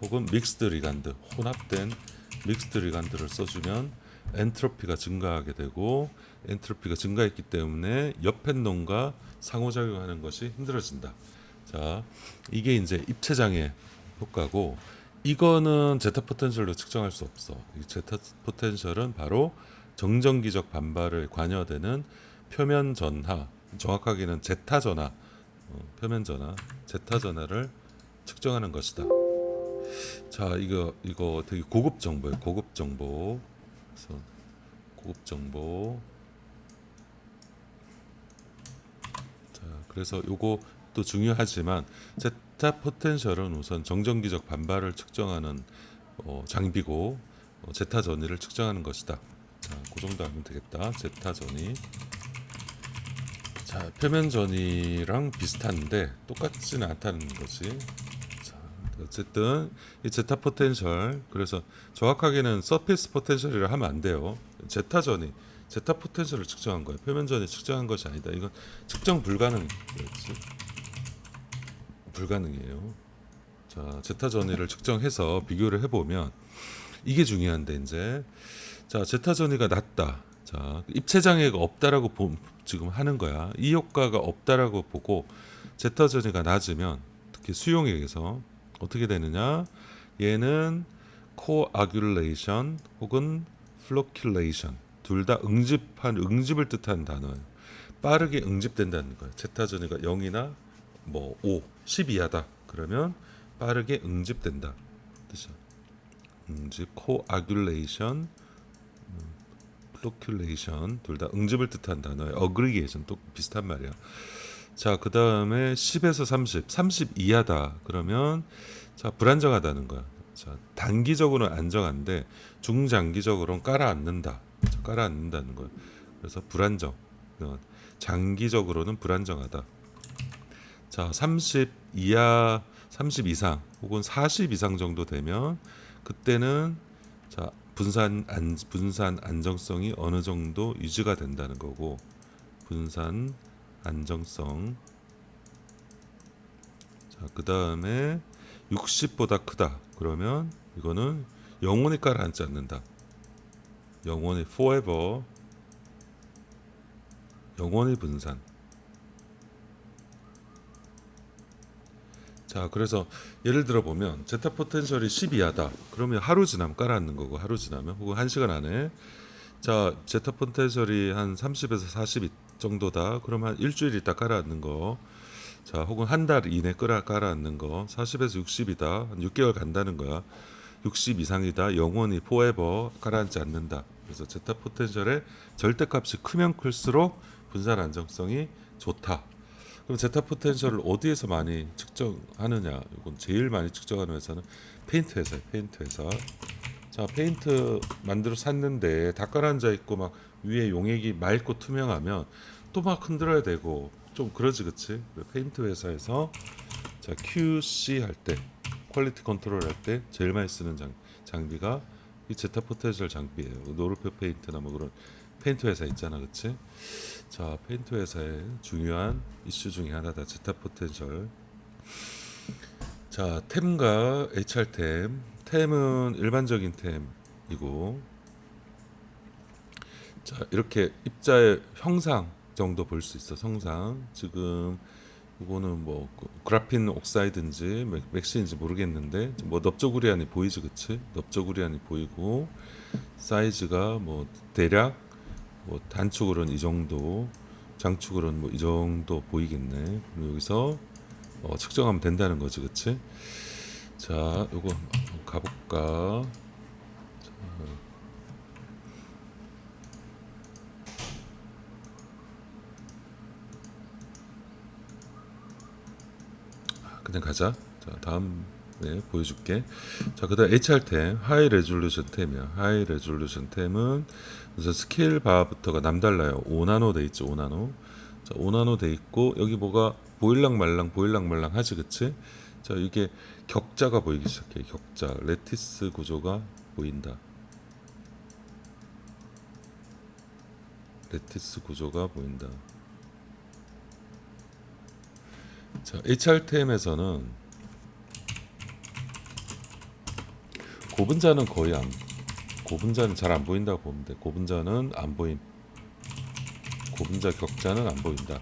Speaker 1: 혹은 믹스드 리간드 혼합된 믹스드 리간드를 써주면 엔트로피가 증가하게 되고 엔트로피가 증가했기 때문에 옆에 놈과 상호작용하는 것이 힘들어진다. 자, 이게 이제 입체장애 효과고 이거는 제타 포텐셜로 측정할 수 없어. 이 제타 포텐셜은 바로 정전기적 반발을 관여되는 표면 전하, 정확하게는 제타 전하, 표면 전하, 제타 전하를 측정하는 것이다. 자, 이거 되게 고급 정보예요. 고급 정보. 그래서 고급 정보. 자, 그래서 요것도 중요하지만 제타 포텐셜은 우선 정전기적 반발을 측정하는 장비고 제타 전위를 측정하는 것이다. 자, 그 정도 하면 되겠다. 제타 전위. 자, 표면 전위랑 비슷한데 똑같지는 않다는 거지. 자, 어쨌든 이 제타 포텐셜, 그래서 정확하게는 서피스 포텐셜이라 하면 안 돼요. 제타 전위, 제타 포텐셜을 측정한 거예요. 표면 전위 측정한 것이 아니다. 이건 측정 불가능이지. 불가능이에요. 자, 제타 전위를 측정해서 비교를 해보면 이게 중요한데 이제 자, 제타 전위가 낮다. 자, 입체 장애가 없다라고 지금 하는 거야. 이 효과가 없다라고 보고 제타 전위가 낮으면 특히 수용액에서 어떻게 되느냐? 얘는 coagulation 혹은 flocculation 둘 다 응집을 뜻하는 단어예요. 빠르게 응집된다는 거예요. 제타 전위가 0이나 뭐 5, 10 이하다. 그러면 빠르게 응집된다. 뜻이야. 응집, coagulation, flocculation 둘 다 응집을 뜻한 단어예요. aggregation 또 비슷한 말이야. 자, 그 다음에 10에서 30 이하다. 그러면 자, 불안정하다는 거야. 자, 단기적으로는 안정한데 중장기적으로는 깔아앉는다. 자, 깔아앉는다는 거야. 그래서 불안정. 장기적으로는 불안정하다. 자, 30 이하, 30 이상 혹은 40 이상 정도 되면 그때는 자, 분산 안정성이 어느 정도 유지가 된다는 거고, 분산 안정성. 자, 그 다음에 60보다 크다. 그러면 이거는 영원히 깔아앉지 않는다. 영원히 forever, 영원히 분산. 자, 그래서 예를 들어 보면 제타 포텐셜이 10 이하다. 그러면 하루 지나면 깔아앉는 거고, 하루 지나면 혹은 1시간 안에. 자, 제타 포텐셜이 한 30에서 40 정도다. 그러면 한 일주일 있다 깔아앉는 거. 자, 혹은 한 달 이내 깔아앉는 거. 40에서 60이다. 한 6개월 간다는 거야. 60 이상이다. 영원히 forever 깔아앉지 않는다. 그래서 제타 포텐셜의 절대값이 크면 클수록 분산 안정성이 좋다. 그럼 제타 포텐셜을 어디에서 많이 측정하느냐? 이건 제일 많이 측정하는 회사는 페인트 회사예요. 페인트 회사. 자, 페인트 만들어 샀는데 다 깔아앉아 있고 막 위에 용액이 맑고 투명하면 또 막 흔들어야 되고 좀 그러지, 그치? 페인트 회사에서 자, QC 할 때, 퀄리티 컨트롤 할 때 제일 많이 쓰는 장비가 이 제타 포텐셜 장비예요. 노르페 페인트나 뭐 그런 페인트 회사 있잖아, 그치? 자, 페인트 회사의 중요한 이슈 중에 하나다. 제타 포텐셜. 자, 템과 HR템. 템은 일반적인 템이고, 자, 이렇게 입자의 형상 정도 볼 수 있어. 형상. 지금 이거는 뭐 그라핀 옥사이드인지 맥시인지 모르겠는데 뭐 넓적우리안이 보이지, 그치? 넓적우리안이 보이고, 사이즈가 뭐 대략 뭐 단축으로는 이 정도, 장축으로는 뭐 이 정도 보이겠네. 그럼 여기서 측정하면 된다는 거지, 그치? 자, 요거 한번 가볼까? 그냥 가자. 자, 다음에 보여줄게. 자, 그다음 HR템, 하이 레졸루션 템이야. 하이 레졸루션 템은 그래서 스케일 바부터가 남달라요. 5나노 돼 있죠, 5나노. 자, 5나노 돼 있고 여기 뭐가 보일랑 말랑 하지, 그치? 자, 이게 격자가 보이기 시작해. 격자, 레티스 구조가 보인다. 레티스 구조가 보인다. 자, HR템에서는 고분자는 고분자는 잘 안 보인다고 보면 돼. 고분자는 안 보임. 고분자 격자는 안 보인다.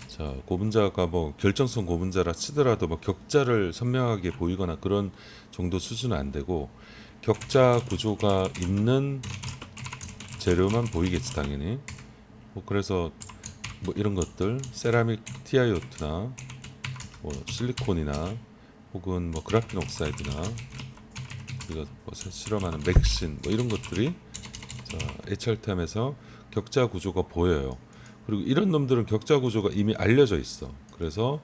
Speaker 1: 자, 고분자가 뭐 결정성 고분자라 치더라도 뭐 격자를 선명하게 보이거나 그런 정도 수준은 안 되고, 격자 구조가 있는 재료만 보이겠지, 당연히. 뭐 그래서 뭐 이런 것들, 세라믹 TiO2나 뭐 실리콘이나 혹은 뭐 그라핀 옥사이드나 우리가 뭐 실험하는 맥신 뭐 이런 것들이 자, HR템에서 격자 구조가 보여요. 그리고 이런 놈들은 격자 구조가 이미 알려져 있어. 그래서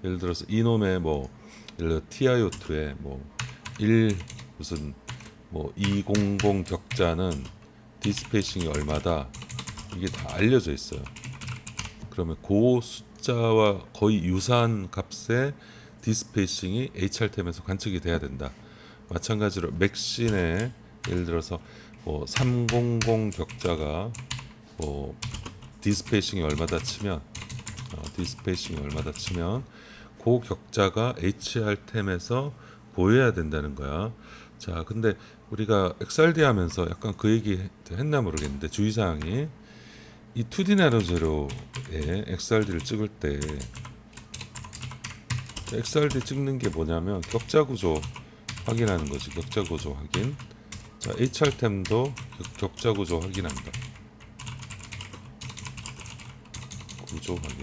Speaker 1: 예를 들어서 이놈의 뭐 예를 들어 TiO2의 뭐1 무슨 뭐 200 격자는 디스페이싱이 얼마다, 이게 다 알려져 있어요. 그러면 그 숫자와 거의 유사한 값의 디스페이싱이 HR템에서 관측이 돼야 된다. 마찬가지로 맥신의 예를 들어서 뭐 300 격자가 뭐 디스페이싱이 얼마다 치면 그 격자가 HR템에서 보여야 된다는 거야. 자, 근데 우리가 XRD 하면서 약간 그 얘기 했나 모르겠는데 주의사항이, 이 2D 나노 재료에 XRD를 찍을 때 XRD 찍는 게 뭐냐면 격자 구조 확인하는 거지. 격자 구조 확인. 자, HR템도 격자 구조 확인한다. 구조 확인.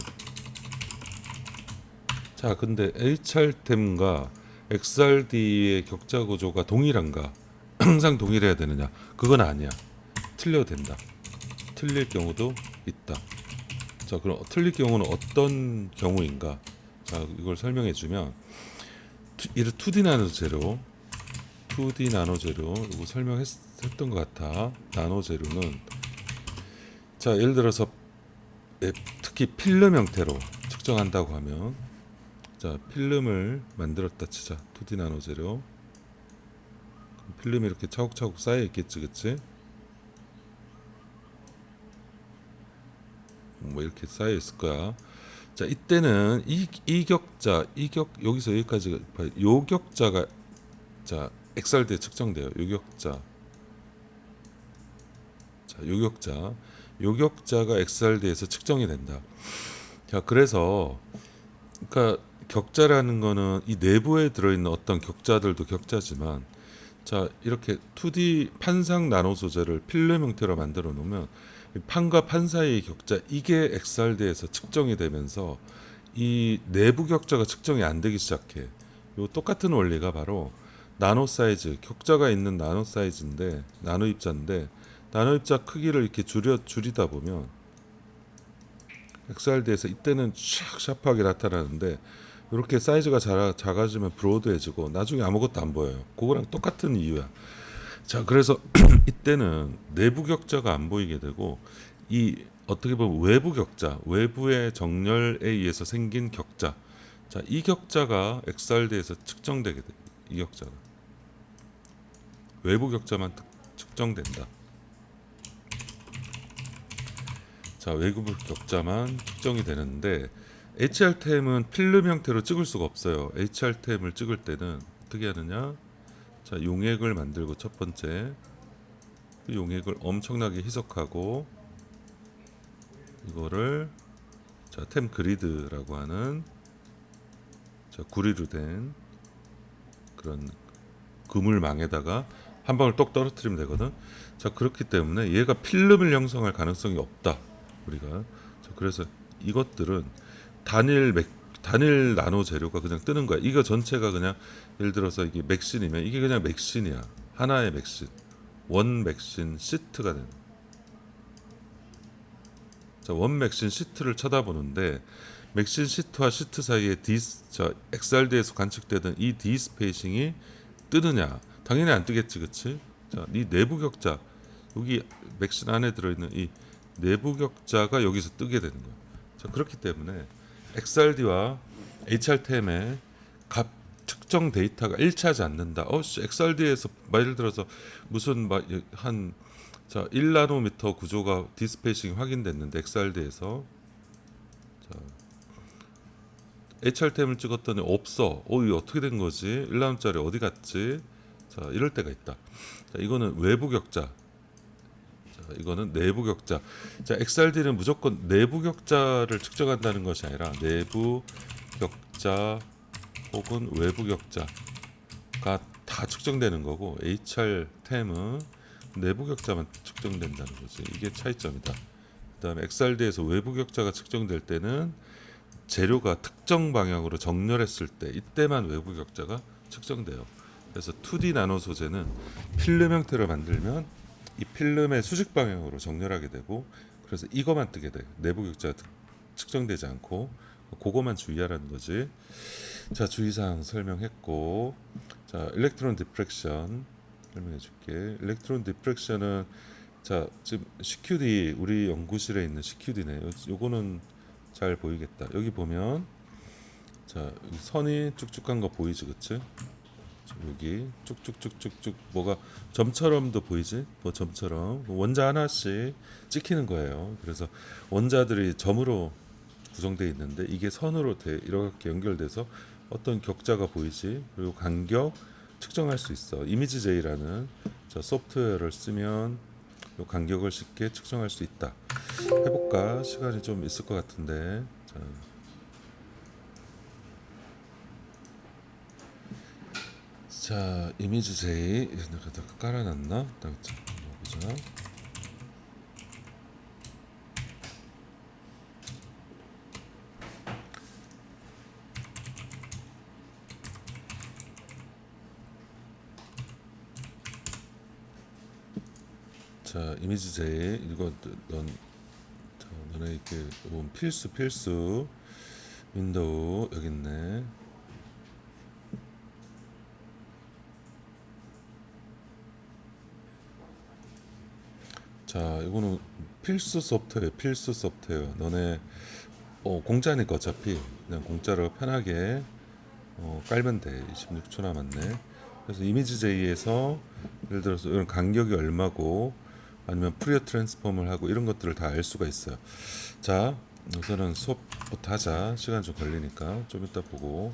Speaker 1: 자, 근데 HR템과 XRD의 격자 구조가 동일한가? 항상 동일해야 되느냐? 그건 아니야. 틀려도 된다. 틀릴 경우도 있다. 자, 그럼 틀릴 경우는 어떤 경우인가? 자, 이걸 설명해 주면, 이를 2D 나노 재료, 이거 설명했던 것 같아. 나노 재료는, 자, 예를 들어서 특히 필름 형태로 측정한다고 하면, 자, 필름을 만들었다 치자. 2D 나노 재료. 필름이 이렇게 차곡차곡 쌓여 있겠지, 그치? 뭐 이렇게 쌓여 있을 거야. 자, 이때는 이 격자, 여기서 여기까지 요 격자가, 자, XRD에 측정돼요. 요 격자. 자, 요 격자가 XRD에서 측정이 된다. 자, 그래서 그러니까 격자라는 거는 이 내부에 들어있는 어떤 격자들도 격자지만, 자, 이렇게 2D 판상 나노 소재를 필름 형태로 만들어 놓으면 판과 판 사이의 격자, 이게 XRD에서 측정이 되면서 이 내부 격자가 측정이 안 되기 시작해. 요 똑같은 원리가 바로 나노 사이즈, 격자가 있는 나노 사이즈인데, 나노 입자인데, 나노 입자 크기를 이렇게 줄이다 보면 XRD에서 이때는 샥 샤프하게 나타나는데, 이렇게 사이즈가 작아지면 브로드해지고 나중에 아무것도 안 보여요. 그거랑 똑같은 이유야. 자, 그래서 이때는 내부 격자가 안 보이게 되고, 이 어떻게 보면 외부 격자, 외부의 정렬에 의해서 생긴 격자, 자, 이 격자가 XRD에서 측정되게 돼. 이 격자가 외부 격자만 측정된다. 자, 외부 격자만 측정이 되는데, HR템은 필름 형태로 찍을 수가 없어요. HR템을 찍을 때는 어떻게 하느냐? 자, 용액을 만들고, 첫 번째 그 용액을 엄청나게 희석하고, 이거를 자, 템 그리드라고 하는, 자, 구리로 된 그런 그물망에다가 한 방울 똑 떨어뜨리면 되거든. 자, 그렇기 때문에 얘가 필름을 형성할 가능성이 없다, 우리가. 자, 그래서 이것들은 단일 나노 재료가 그냥 뜨는 거야. 이거 전체가 그냥 예를 들어서 이게 맥신이면 이게 그냥 맥신이야. 하나의 맥신, 원 맥신 시트가 되는. 자, 원 맥신 시트를 쳐다보는데, 맥신 시트와 시트 사이에 XRD에서 관측되던 이 디스페이싱이 뜨느냐? 당연히 안 뜨겠지, 그치? 자, 이 내부 격자, 여기 맥신 안에 들어있는 이 내부 격자가 여기서 뜨게 되는 거야. 자, 그렇기 때문에 XRD와 HR템의 값 측정 데이터가 일치하지 않는다. XRD에서 예를 들어서 무슨 한, 자, 1나노미터 구조가 디스페이싱이 확인됐는데 XRD에서, 자, HR템을 찍었더니 없어. 이거 어떻게 된 거지? 1나노짜리 어디 갔지? 자, 이럴 때가 있다. 자, 이거는 외부 격자. 자, 이거는 내부 격자. 자, XRD는 무조건 내부 격자를 측정한다는 것이 아니라 내부 격자 혹은 외부 격자가 다 측정되는 거고, HR템은 내부 격자만 측정된다는 거지. 이게 차이점이다. 그다음에 XRD에서 외부 격자가 측정될 때는 재료가 특정 방향으로 정렬했을 때, 이때만 외부 격자가 측정돼요. 그래서 2D 나노 소재는 필름 형태를 만들면 이 필름의 수직 방향으로 정렬하게 되고, 그래서 이거만 뜨게 돼. 내부 격자가 측정되지 않고 그거만 주의하라는 거지. 자, 주의사항 설명했고, 자, 일렉트론 디프렉션 설명해 줄게. 일렉트론 디프렉션은 자, 지금 CQD 우리 연구실에 있는 CQD네. 요거는 잘 보이겠다. 여기 보면 자, 여기 선이 쭉쭉한 거 보이지, 그치? 여기 쭉쭉쭉쭉쭉 뭐가 점처럼도 보이지? 뭐 점처럼 원자 하나씩 찍히는 거예요. 그래서 원자들이 점으로 구성되어 있는데 이게 선으로 이렇게 연결돼서 어떤 격자가 보이지? 그리고 간격 측정할 수 있어. 이미지제이라는 소프트웨어를 쓰면 이 간격을 쉽게 측정할 수 있다. 해볼까? 시간이 좀 있을 것 같은데. 자, 이미지제이 내가 다 깔아놨나? 보자. 자, 이미지제이 이거 너네 이렇게 필수 윈도우 여기 있네. 자, 이거는 필수 소프트웨어. 너네 공짜니까 어차피 그냥 공짜로 편하게 깔면 돼. 26초 남았네. 그래서 이미지제이에서 예를 들어서 이런 간격이 얼마고 아니면 프리어 트랜스폼을 하고 이런 것들을 다 알 수가 있어요. 자, 우선은 수업부터 하자. 시간 좀 걸리니까 좀 이따 보고.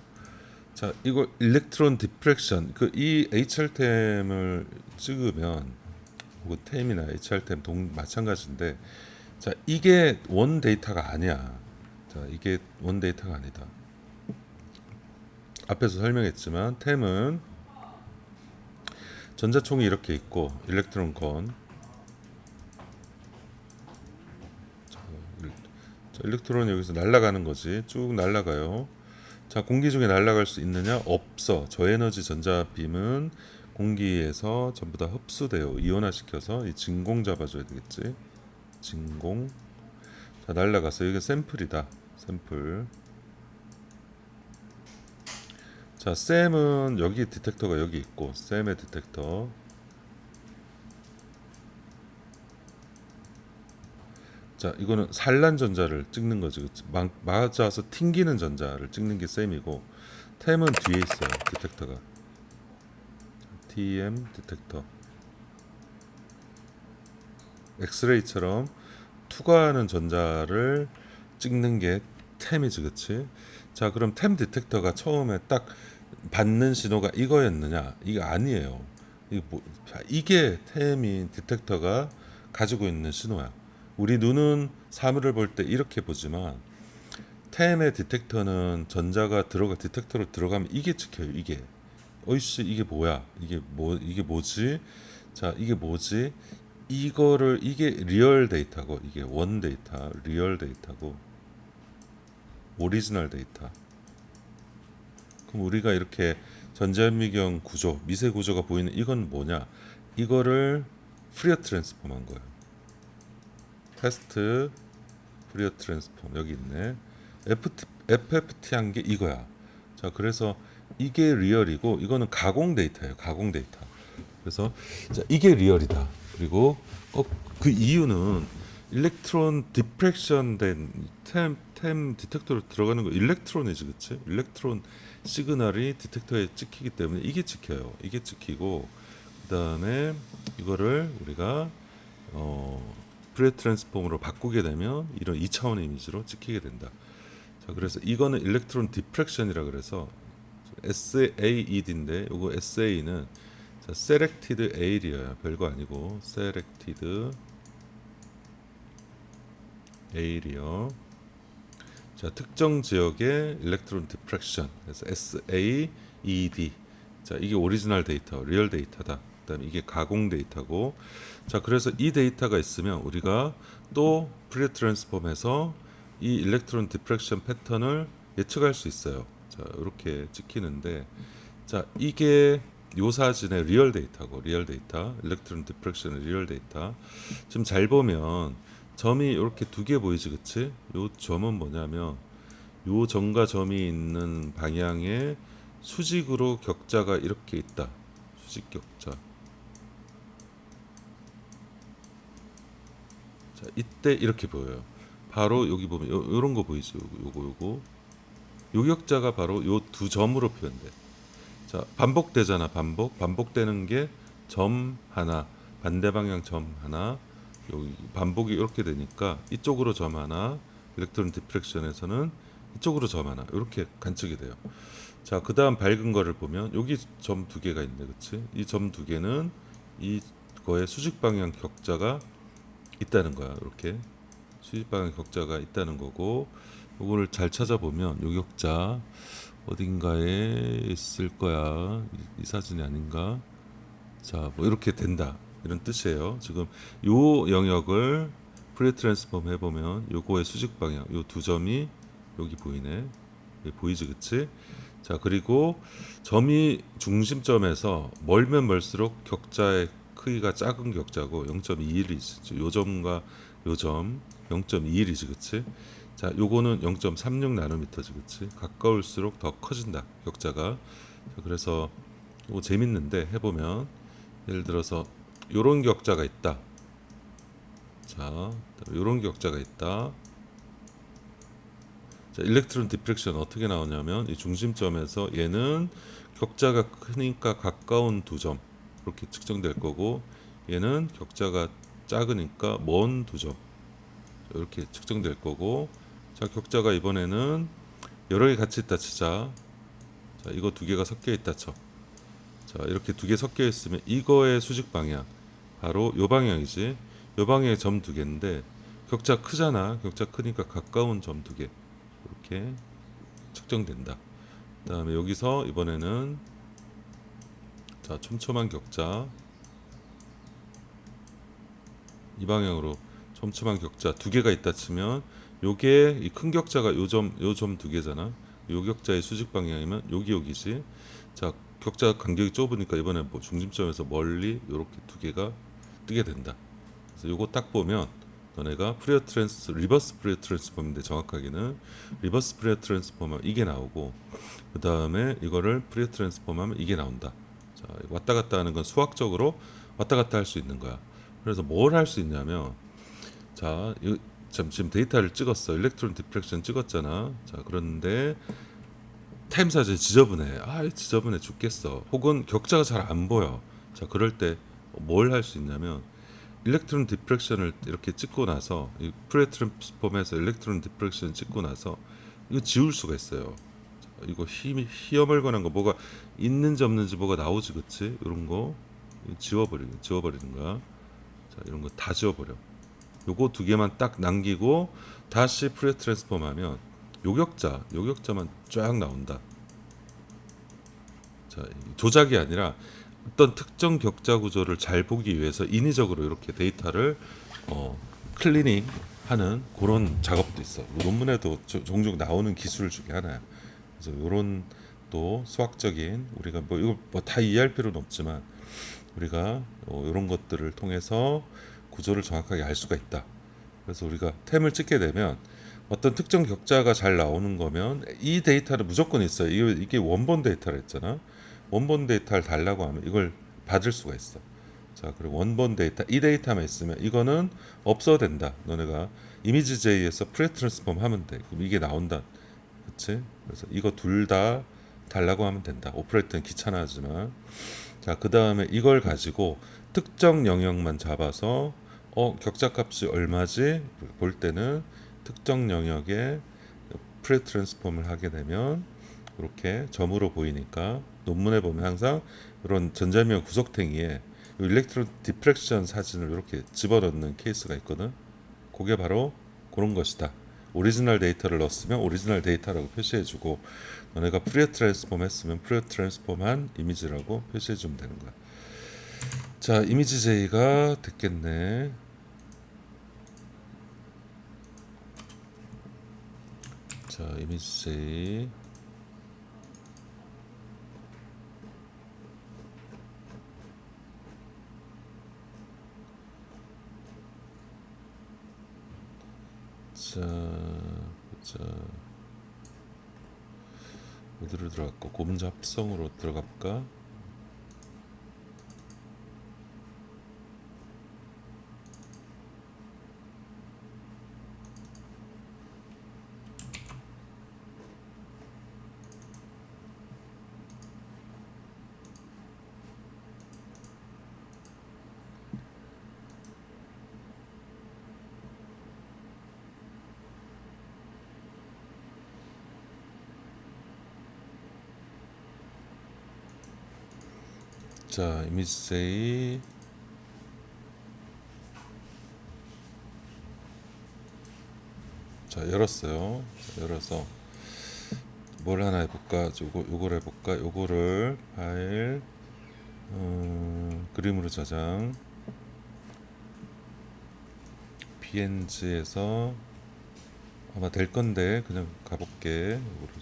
Speaker 1: 자, 이거 일렉트론 디프렉션 이 HR템을 찍으면 혹은 템이나 HR템 마찬가지인데, 자, 이게 원 데이터가 아니야. 자, 이게 원 데이터가 아니다. 앞에서 설명했지만 템은 전자총이 이렇게 있고 일렉트론 건. 자, 일렉트론이 여기서 날아가는 거지. 쭉 날아가요. 자, 공기 중에 날아갈 수 있느냐? 없어. 저에너지 전자빔은 공기에서 전부 다 흡수돼요. 이온화시켜서 이 진공 잡아줘야 되겠지. 진공. 자, 날아갔어. 이게 샘플이다. 샘플. 자, 샘은 여기 디텍터가 여기 있고 샘의 디텍터. 자, 이거는 산란 전자를 찍는 거지. 맞아서 튕기는 전자를 찍는 게 샘이고, 템은 뒤에 있어요. 디텍터가. TM 디텍터. 엑스레이처럼 투과하는 전자를 찍는 게 템이지, 그치? 자, 그럼 템 디텍터가 처음에 딱 받는 신호가 이거였느냐? 이게 아니에요. 이게 템이 디텍터가 가지고 있는 신호야. 우리 눈은 사물을 볼 때 이렇게 보지만 템의 디텍터는 전자가 디텍터로 들어가면 이게 찍혀요. 이게 어이씨 이게 뭐야? 이게 뭐지? 자, 이게 뭐지? 이게 리얼 데이터고 이게 원 데이터, 리얼 데이터고 오리지널 데이터. 그럼 우리가 이렇게 전자현미경 구조, 미세 구조가 보이는 이건 뭐냐? 이거를 프리어 트랜스폼한 거예요. 테스트 프리어 트랜스폼 여기 있네. FFT 한 게 이거야. 자, 그래서 이게 리얼이고 이거는 가공 데이터예요. 가공 데이터. 그래서 자, 이게 리얼이다. 그리고 그 이유는 일렉트론 디프렉션 된 템 디텍터로 들어가는 거 일렉트론이지, 그치? 일렉트론 시그널이 디텍터에 찍히기 때문에 이게 찍혀요. 이게 찍히고 그다음에 이거를 우리가 프리어 트랜스폼으로 바꾸게 되면 이런 2차원의 이미지로 찍히게 된다. 자, 그래서 이거는 일렉트론 디프렉션이라 그래서 SAED인데 요거 SA는 자, Selected Area 별거 아니고 Selected Area. 자, 특정 지역의 일렉트론 디프렉션. 그래서 SAED. 자, 이게 오리지널 데이터, 리얼 데이터다. 그다음에 이게 가공 데이터고. 자, 그래서 이 데이터가 있으면 우리가 또 프리어 트랜스폼해서 이 일렉트론 디프렉션 패턴을 예측할 수 있어요. 자, 이렇게 찍히는데, 자, 이게 요 사진의 리얼 데이터고, 리얼 데이터, 일렉트론 디프렉션의 리얼 데이터. 지금 잘 보면 점이 이렇게 두 개 보이지, 그치? 요 점은 뭐냐면 요 점과 점이 있는 방향에 수직으로 격자가 이렇게 있다. 수직 격자. 자, 이때 이렇게 보여요. 바로 여기 보면 요런 거 보이죠? 요거. 요 격자가 바로 요 두 점으로 표현돼. 자, 반복되잖아. 반복되는 게 점 하나, 반대 방향 점 하나. 여기 반복이 이렇게 되니까 이쪽으로 점 하나, 일렉트론 디프렉션에서는 이쪽으로 점 하나. 이렇게 관측이 돼요. 자, 그다음 밝은 거를 보면 여기 점 두 개가 있네. 그치? 이 점 두 개는 이거의 수직 방향 격자가 있다는 거야. 이렇게 수직 방향 격자가 있다는 거고, 요거를 잘 찾아보면 요 격자 어딘가에 있을 거야. 이 사진이 아닌가? 자, 뭐 이렇게 된다. 이런 뜻이에요. 지금 요 영역을 프리 트랜스폼 해보면 요거의 수직 방향, 요 두 점이 여기 보이네. 여기 보이지, 그치? 자, 그리고 점이 중심점에서 멀면 멀수록 격자의 크기가 작은 격자고 0.21이지. 요 점과 요 점 0.21이지, 그치? 자, 요거는 0.36 나노미터지, 그치? 가까울수록 더 커진다, 격자가. 자, 그래서 이거 재밌는데 해보면 예를 들어서 요런 격자가 있다. 자, 요런 격자가 있다. 자, 일렉트론 디프렉션 어떻게 나오냐면 이 중심점에서 얘는 격자가 크니까 가까운 두 점 이렇게 측정될 거고, 얘는 격자가 작으니까 먼 두 점 이렇게 측정될 거고, 자, 격자가 이번에는 여러 개 같이 있다 치자. 자, 이거 두 개가 섞여 있다 쳐. 자, 이렇게 두 개 섞여 있으면 이거의 수직 방향 바로 요 방향이지. 요 방향에 점 두 개인데 격자 크잖아. 격자 크니까 가까운 점 두 개 이렇게 측정된다. 그다음에 여기서 이번에는 자, 촘촘한 격자 이 방향으로 촘촘한 격자 두 개가 있다 치면 요게 이 큰 격자가 요 점 두 개잖아. 요 격자의 수직 방향이면 여기지. 자, 격자 간격이 좁으니까 이번에 뭐 중심점에서 멀리 요렇게 두 개가 뜨게 된다. 그래서 요거 딱 보면 너네가 리버스 프리어 트랜스폼인데 정확하게는 리버스 프리어 트랜스폼하면 이게 나오고, 그 다음에 이거를 프리어 트랜스폼하면 이게 나온다. 자, 왔다 갔다 하는 건 수학적으로 왔다 갔다 할 수 있는 거야. 그래서 뭘 할 수 있냐면, 자, 지금 데이터를 찍었어. 일렉트론 디프렉션 찍었잖아. 자, 그런데 타임사진 지저분해. 아, 지저분해 죽겠어. 혹은 격자가 잘 안 보여. 자, 그럴 때 뭘 할 수 있냐면 일렉트론 디프렉션을 이렇게 찍고 나서 이 프리 트랜스폼에서 일렉트론 디프렉션 찍고 나서 이거 지울 수가 있어요. 자, 이거 희어멀건한 거 뭐가 있는지 없는지 뭐가 나오지, 그치? 이런 거 이거 지워버리는 거야. 자, 이런 거 다 지워버려. 요거 두 개만 딱 남기고 다시 프리 트랜스폼하면 요격자만 쫙 나온다. 자, 조작이 아니라 어떤 특정 격자 구조를 잘 보기 위해서 인위적으로 이렇게 데이터를 클리닝 하는 그런 작업도 있어. 논문에도 종종 나오는 기술 중에 하나야. 그래서 이런 또 수학적인 우리가 뭐 이거 뭐 다 이해할 필요는 없지만 우리가 이런 것들을 통해서 구조를 정확하게 알 수가 있다. 그래서 우리가 템을 찍게 되면 어떤 특정 격자가 잘 나오는 거면 이 데이터는 무조건 있어요. 이게 원본 데이터라 했잖아. 원본 데이터를 달라고 하면 이걸 받을 수가 있어. 자, 그리고 원본 데이터 이 데이터만 있으면 이거는 없어도 된다. 너네가 이미지 J에서 프리 트랜스폼 하면 돼. 그럼 이게 나온다. 그렇지? 그래서 이거 둘 다 달라고 하면 된다. 오퍼레이터는 귀찮아하지만. 자, 그 다음에 이걸 가지고 특정 영역만 잡아서 격자 값이 얼마지? 볼 때는 특정 영역에 프리 트랜스폼을 하게 되면 이렇게 점으로 보이니까 논문에 보면 항상 이런 전자미어 구석탱이에 일렉트론 디프렉션 사진을 이렇게 집어넣는 케이스가 있거든. 그게 바로 그런 것이다. 오리지널 데이터를 넣었으면 오리지널 데이터라고 표시해주고, 너네가 프리어 트랜스폼 했으면 프리어 트랜스폼한 이미지라고 표시해주면 되는 거야. 자, 이미지 J가 됐겠네. 자, 이미지 J. 자, 보자. 어디로 들어갈까? 고문자 합성으로 들어갈까? 자, 이미지 자, 열었어요. 자, 열어서 뭘 하나 해볼까? 요걸 해볼까? 요거를 파일 그림으로 저장 png에서 아마 될 건데 그냥 가볼게. 요거를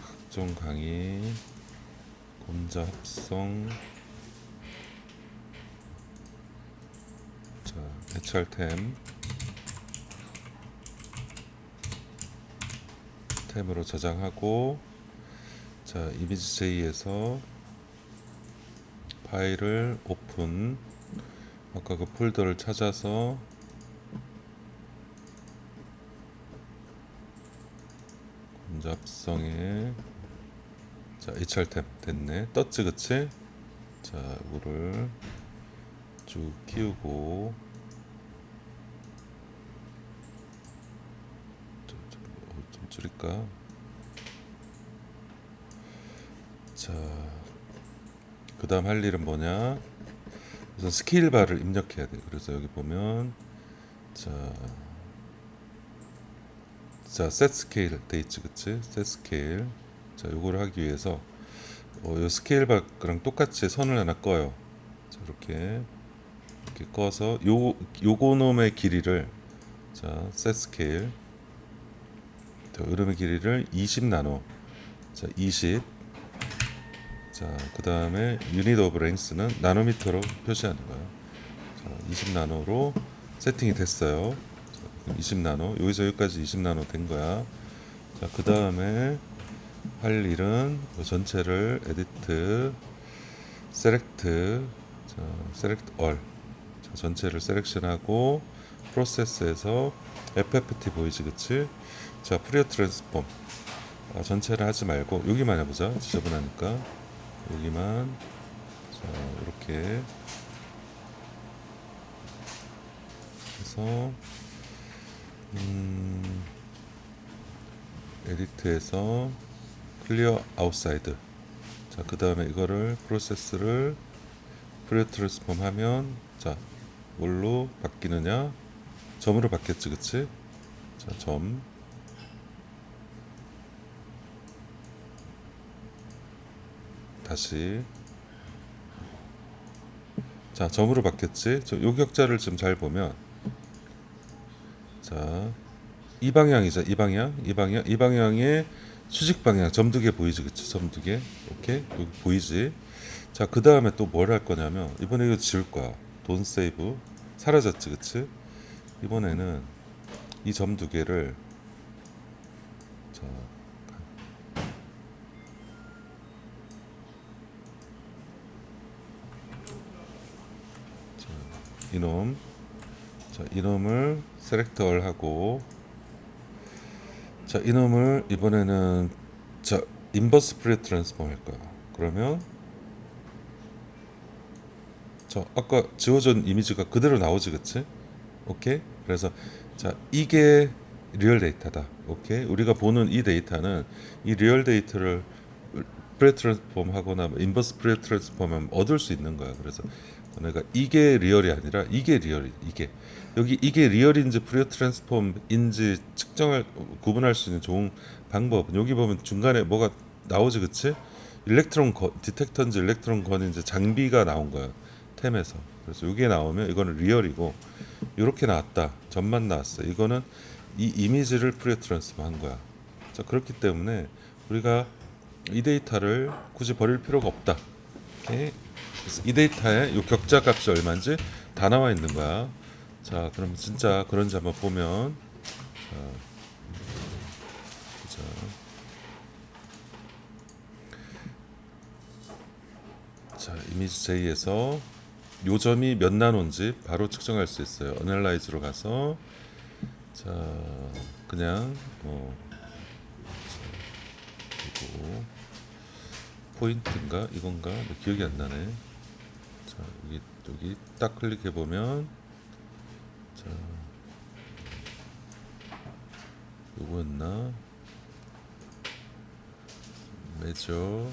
Speaker 1: 각종 강의 검자 합성 자 HR템 템으로 저장하고 자 이미지.j에서 파일을 오픈 아까 그 폴더를 찾아서 검자 합성에 자 HR템 됐네 떴지 그치? 자 이거를 쭉 키우고 좀 줄일까? 자, 그 다음 할 일은 뭐냐? 우선 스케일 바를 입력해야 돼. 그래서 여기 보면 자, set scale 돼 있지, 그치? set scale. 자, 요거를 하기 위해서 요 스케일 바랑 똑같이 선을 하나 꺼요. 자, 이렇게 꺼서 요거 놈의 길이를 자, set scale 이름의 길이를 20 나노 자 20 자 그 다음에 유닛 오브 랭스는 나노미터로 표시하는 거예요. 자 20 나노로 세팅이 됐어요. 자, 20 나노 여기서 여기까지 20 나노 된 거야. 자 그 다음에 할 일은 전체를 에디트 셀렉트 자 셀렉트 얼 자, 전체를 셀렉션하고 프로세스에서 FFT 보이지 그치? 자 프리어 트랜스폼 전체를 하지 말고 여기만 해보자. 지저분하니까 여기만 자 이렇게 해서 에디트에서 클리어 아웃사이드 자 그 다음에 이거를 프로세스를 프리어 트랜스폼 하면 자 뭘로 바뀌느냐 점으로 바뀌었지 그치? 자 점 다시 자 점으로 바뀌었지. 요 격자를 좀 잘 보면 자 이 방향이죠. 이 방향에 수직 방향 점 두 개 보이지 그치? 점 두 개 오케이 여기 보이지. 자 그 다음에 또 뭘 할 거냐면 이번에 이거 지울 거야. 돈 세이브 사라졌지 그치? 이번에는 이 점 두 개를 자 이놈 자 이놈을 셀렉트 얼 하고 자 이놈을 이번에는 자 인버스 프리 트랜스폼 할 거야. 그러면 자 아까 지워진 이미지가 그대로 나오지 그치? 오케이 그래서 자 이게 리얼 데이터다. 오케이 우리가 보는 이 데이터는 이 리얼 데이터를 프리 트랜스폼 하거나 인버스 프리 트랜스폼 하면 얻을 수 있는 거야. 그래서 내가 이게 리얼이 아니라 이게 리얼이 이게 여기 이게 리얼인지 프리어 트랜스폼인지 측정할 구분할 수 있는 좋은 방법은 여기 보면 중간에 뭐가 나오지 그치? 일렉트론 건 디텍터인지 일렉트론 건인지 장비가 나온 거야 템에서. 그래서 이게 나오면 이거는 리얼이고 이렇게 나왔다 점만 나왔어 이거는 이 이미지를 프리어 트랜스폼 한 거야. 자 그렇기 때문에 우리가 이 데이터를 굳이 버릴 필요가 없다. 오케이? 이 데이터에 이 격자 값이 얼마인지 다 나와 있는 거야. 자, 그럼 진짜 그런지 한번 보면 자, 자, 이미지 J에서 요 점이 몇 나노인지 바로 측정할 수 있어요. 어널라이즈로 가서 자, 그냥 그리고 포인트인가 이건가 기억이 안 나네. 자, 여기 딱 클릭해 보면 자, 요거였나? 메저에서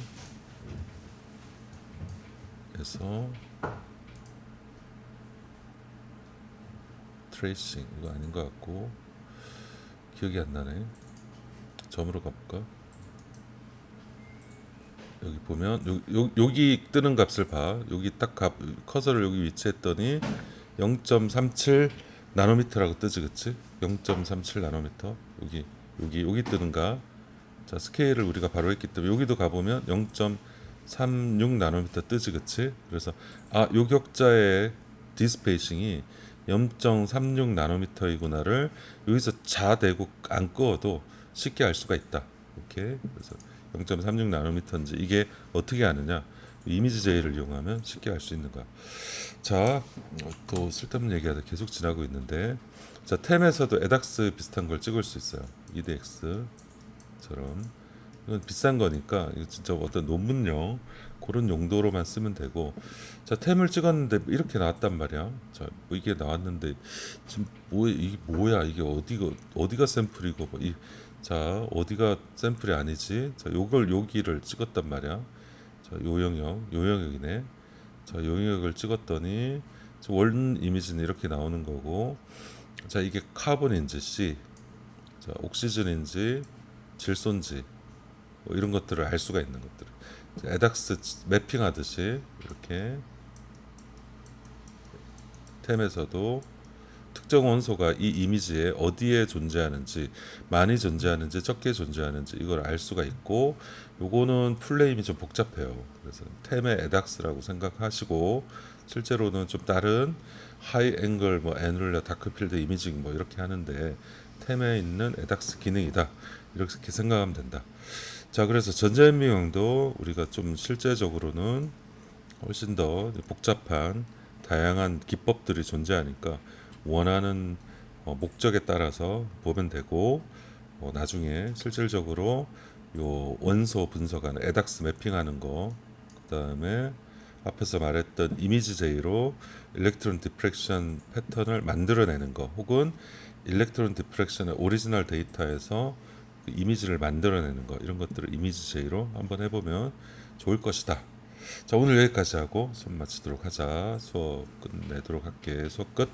Speaker 1: 트레이싱 이거 아닌 것 같고 기억이 안 나네. 점으로 가볼까? 여기 보면 여기 뜨는 값을 봐. 여기 딱 커서를 여기 위치했더니 0.37 나노미터라고 뜨지, 그치? 0.37 나노미터. 여기 뜨는 값. 자, 스케일을 우리가 바로 했기 때문에 여기도 가보면 0.36 나노미터 뜨지, 그치? 그래서 요 격자의 디스페이싱이 0.36 나노미터이구나를 여기서 자대고 안 끄어도 쉽게 알 수가 있다. 오케이. 그래서 0.36 나노미터인지 이게 어떻게 아느냐? 이미지 제이를 이용하면 쉽게 알 수 있는 거야. 자, 또 쓸데없는 얘기하다 계속 지나고 있는데, 자, 템에서도 에닥스 비슷한 걸 찍을 수 있어요. EDX처럼. 이건 비싼 거니까 이거 진짜 어떤 논문용 그런 용도로만 쓰면 되고, 자, 템을 찍었는데 이렇게 나왔단 말이야. 자, 뭐 이게 나왔는데 지금 이게 뭐야? 이게 어디가 샘플이고 자, 어디가 샘플이 아니지? 자, 요걸 여기를 찍었단 말이야. 자, 요 영역이네. 자, 요 영역을 찍었더니 원 이미지는 이렇게 나오는 거고, 자, 이게 카본인지 C, 자, 옥시즌인지 질소인지 뭐 이런 것들을 알 수가 있는 것들. 에닥스 매핑하듯이 이렇게 템에서도 특정 원소가 이 이미지에 어디에 존재하는지, 많이 존재하는지 적게 존재하는지 이걸 알 수가 있고, 요거는 플레임이 좀 복잡해요. 그래서 템의 에닥스라고 생각하시고 실제로는 좀 다른 하이 앵글 뭐 애널러 다크필드 이미징 뭐 이렇게 하는데 템에 있는 에닥스 기능이다 이렇게 생각하면 된다. 자, 그래서 전자현미경도 우리가 좀 실제적으로는 훨씬 더 복잡한 다양한 기법들이 존재하니까 원하는 목적에 따라서 보면 되고, 나중에 실질적으로 요 원소 분석하는 에닥스 매핑하는 거, 그다음에 앞에서 말했던 이미지 제이로 일렉트론 디프렉션 패턴을 만들어내는 거, 혹은 일렉트론 디프렉션의 오리지널 데이터에서 그 이미지를 만들어내는 거, 이런 것들을 이미지 제이로 한번 해보면 좋을 것이다. 자, 오늘 여기까지 하고 수업 마치도록 하자. 수업 끝내도록 할게. 수업 끝.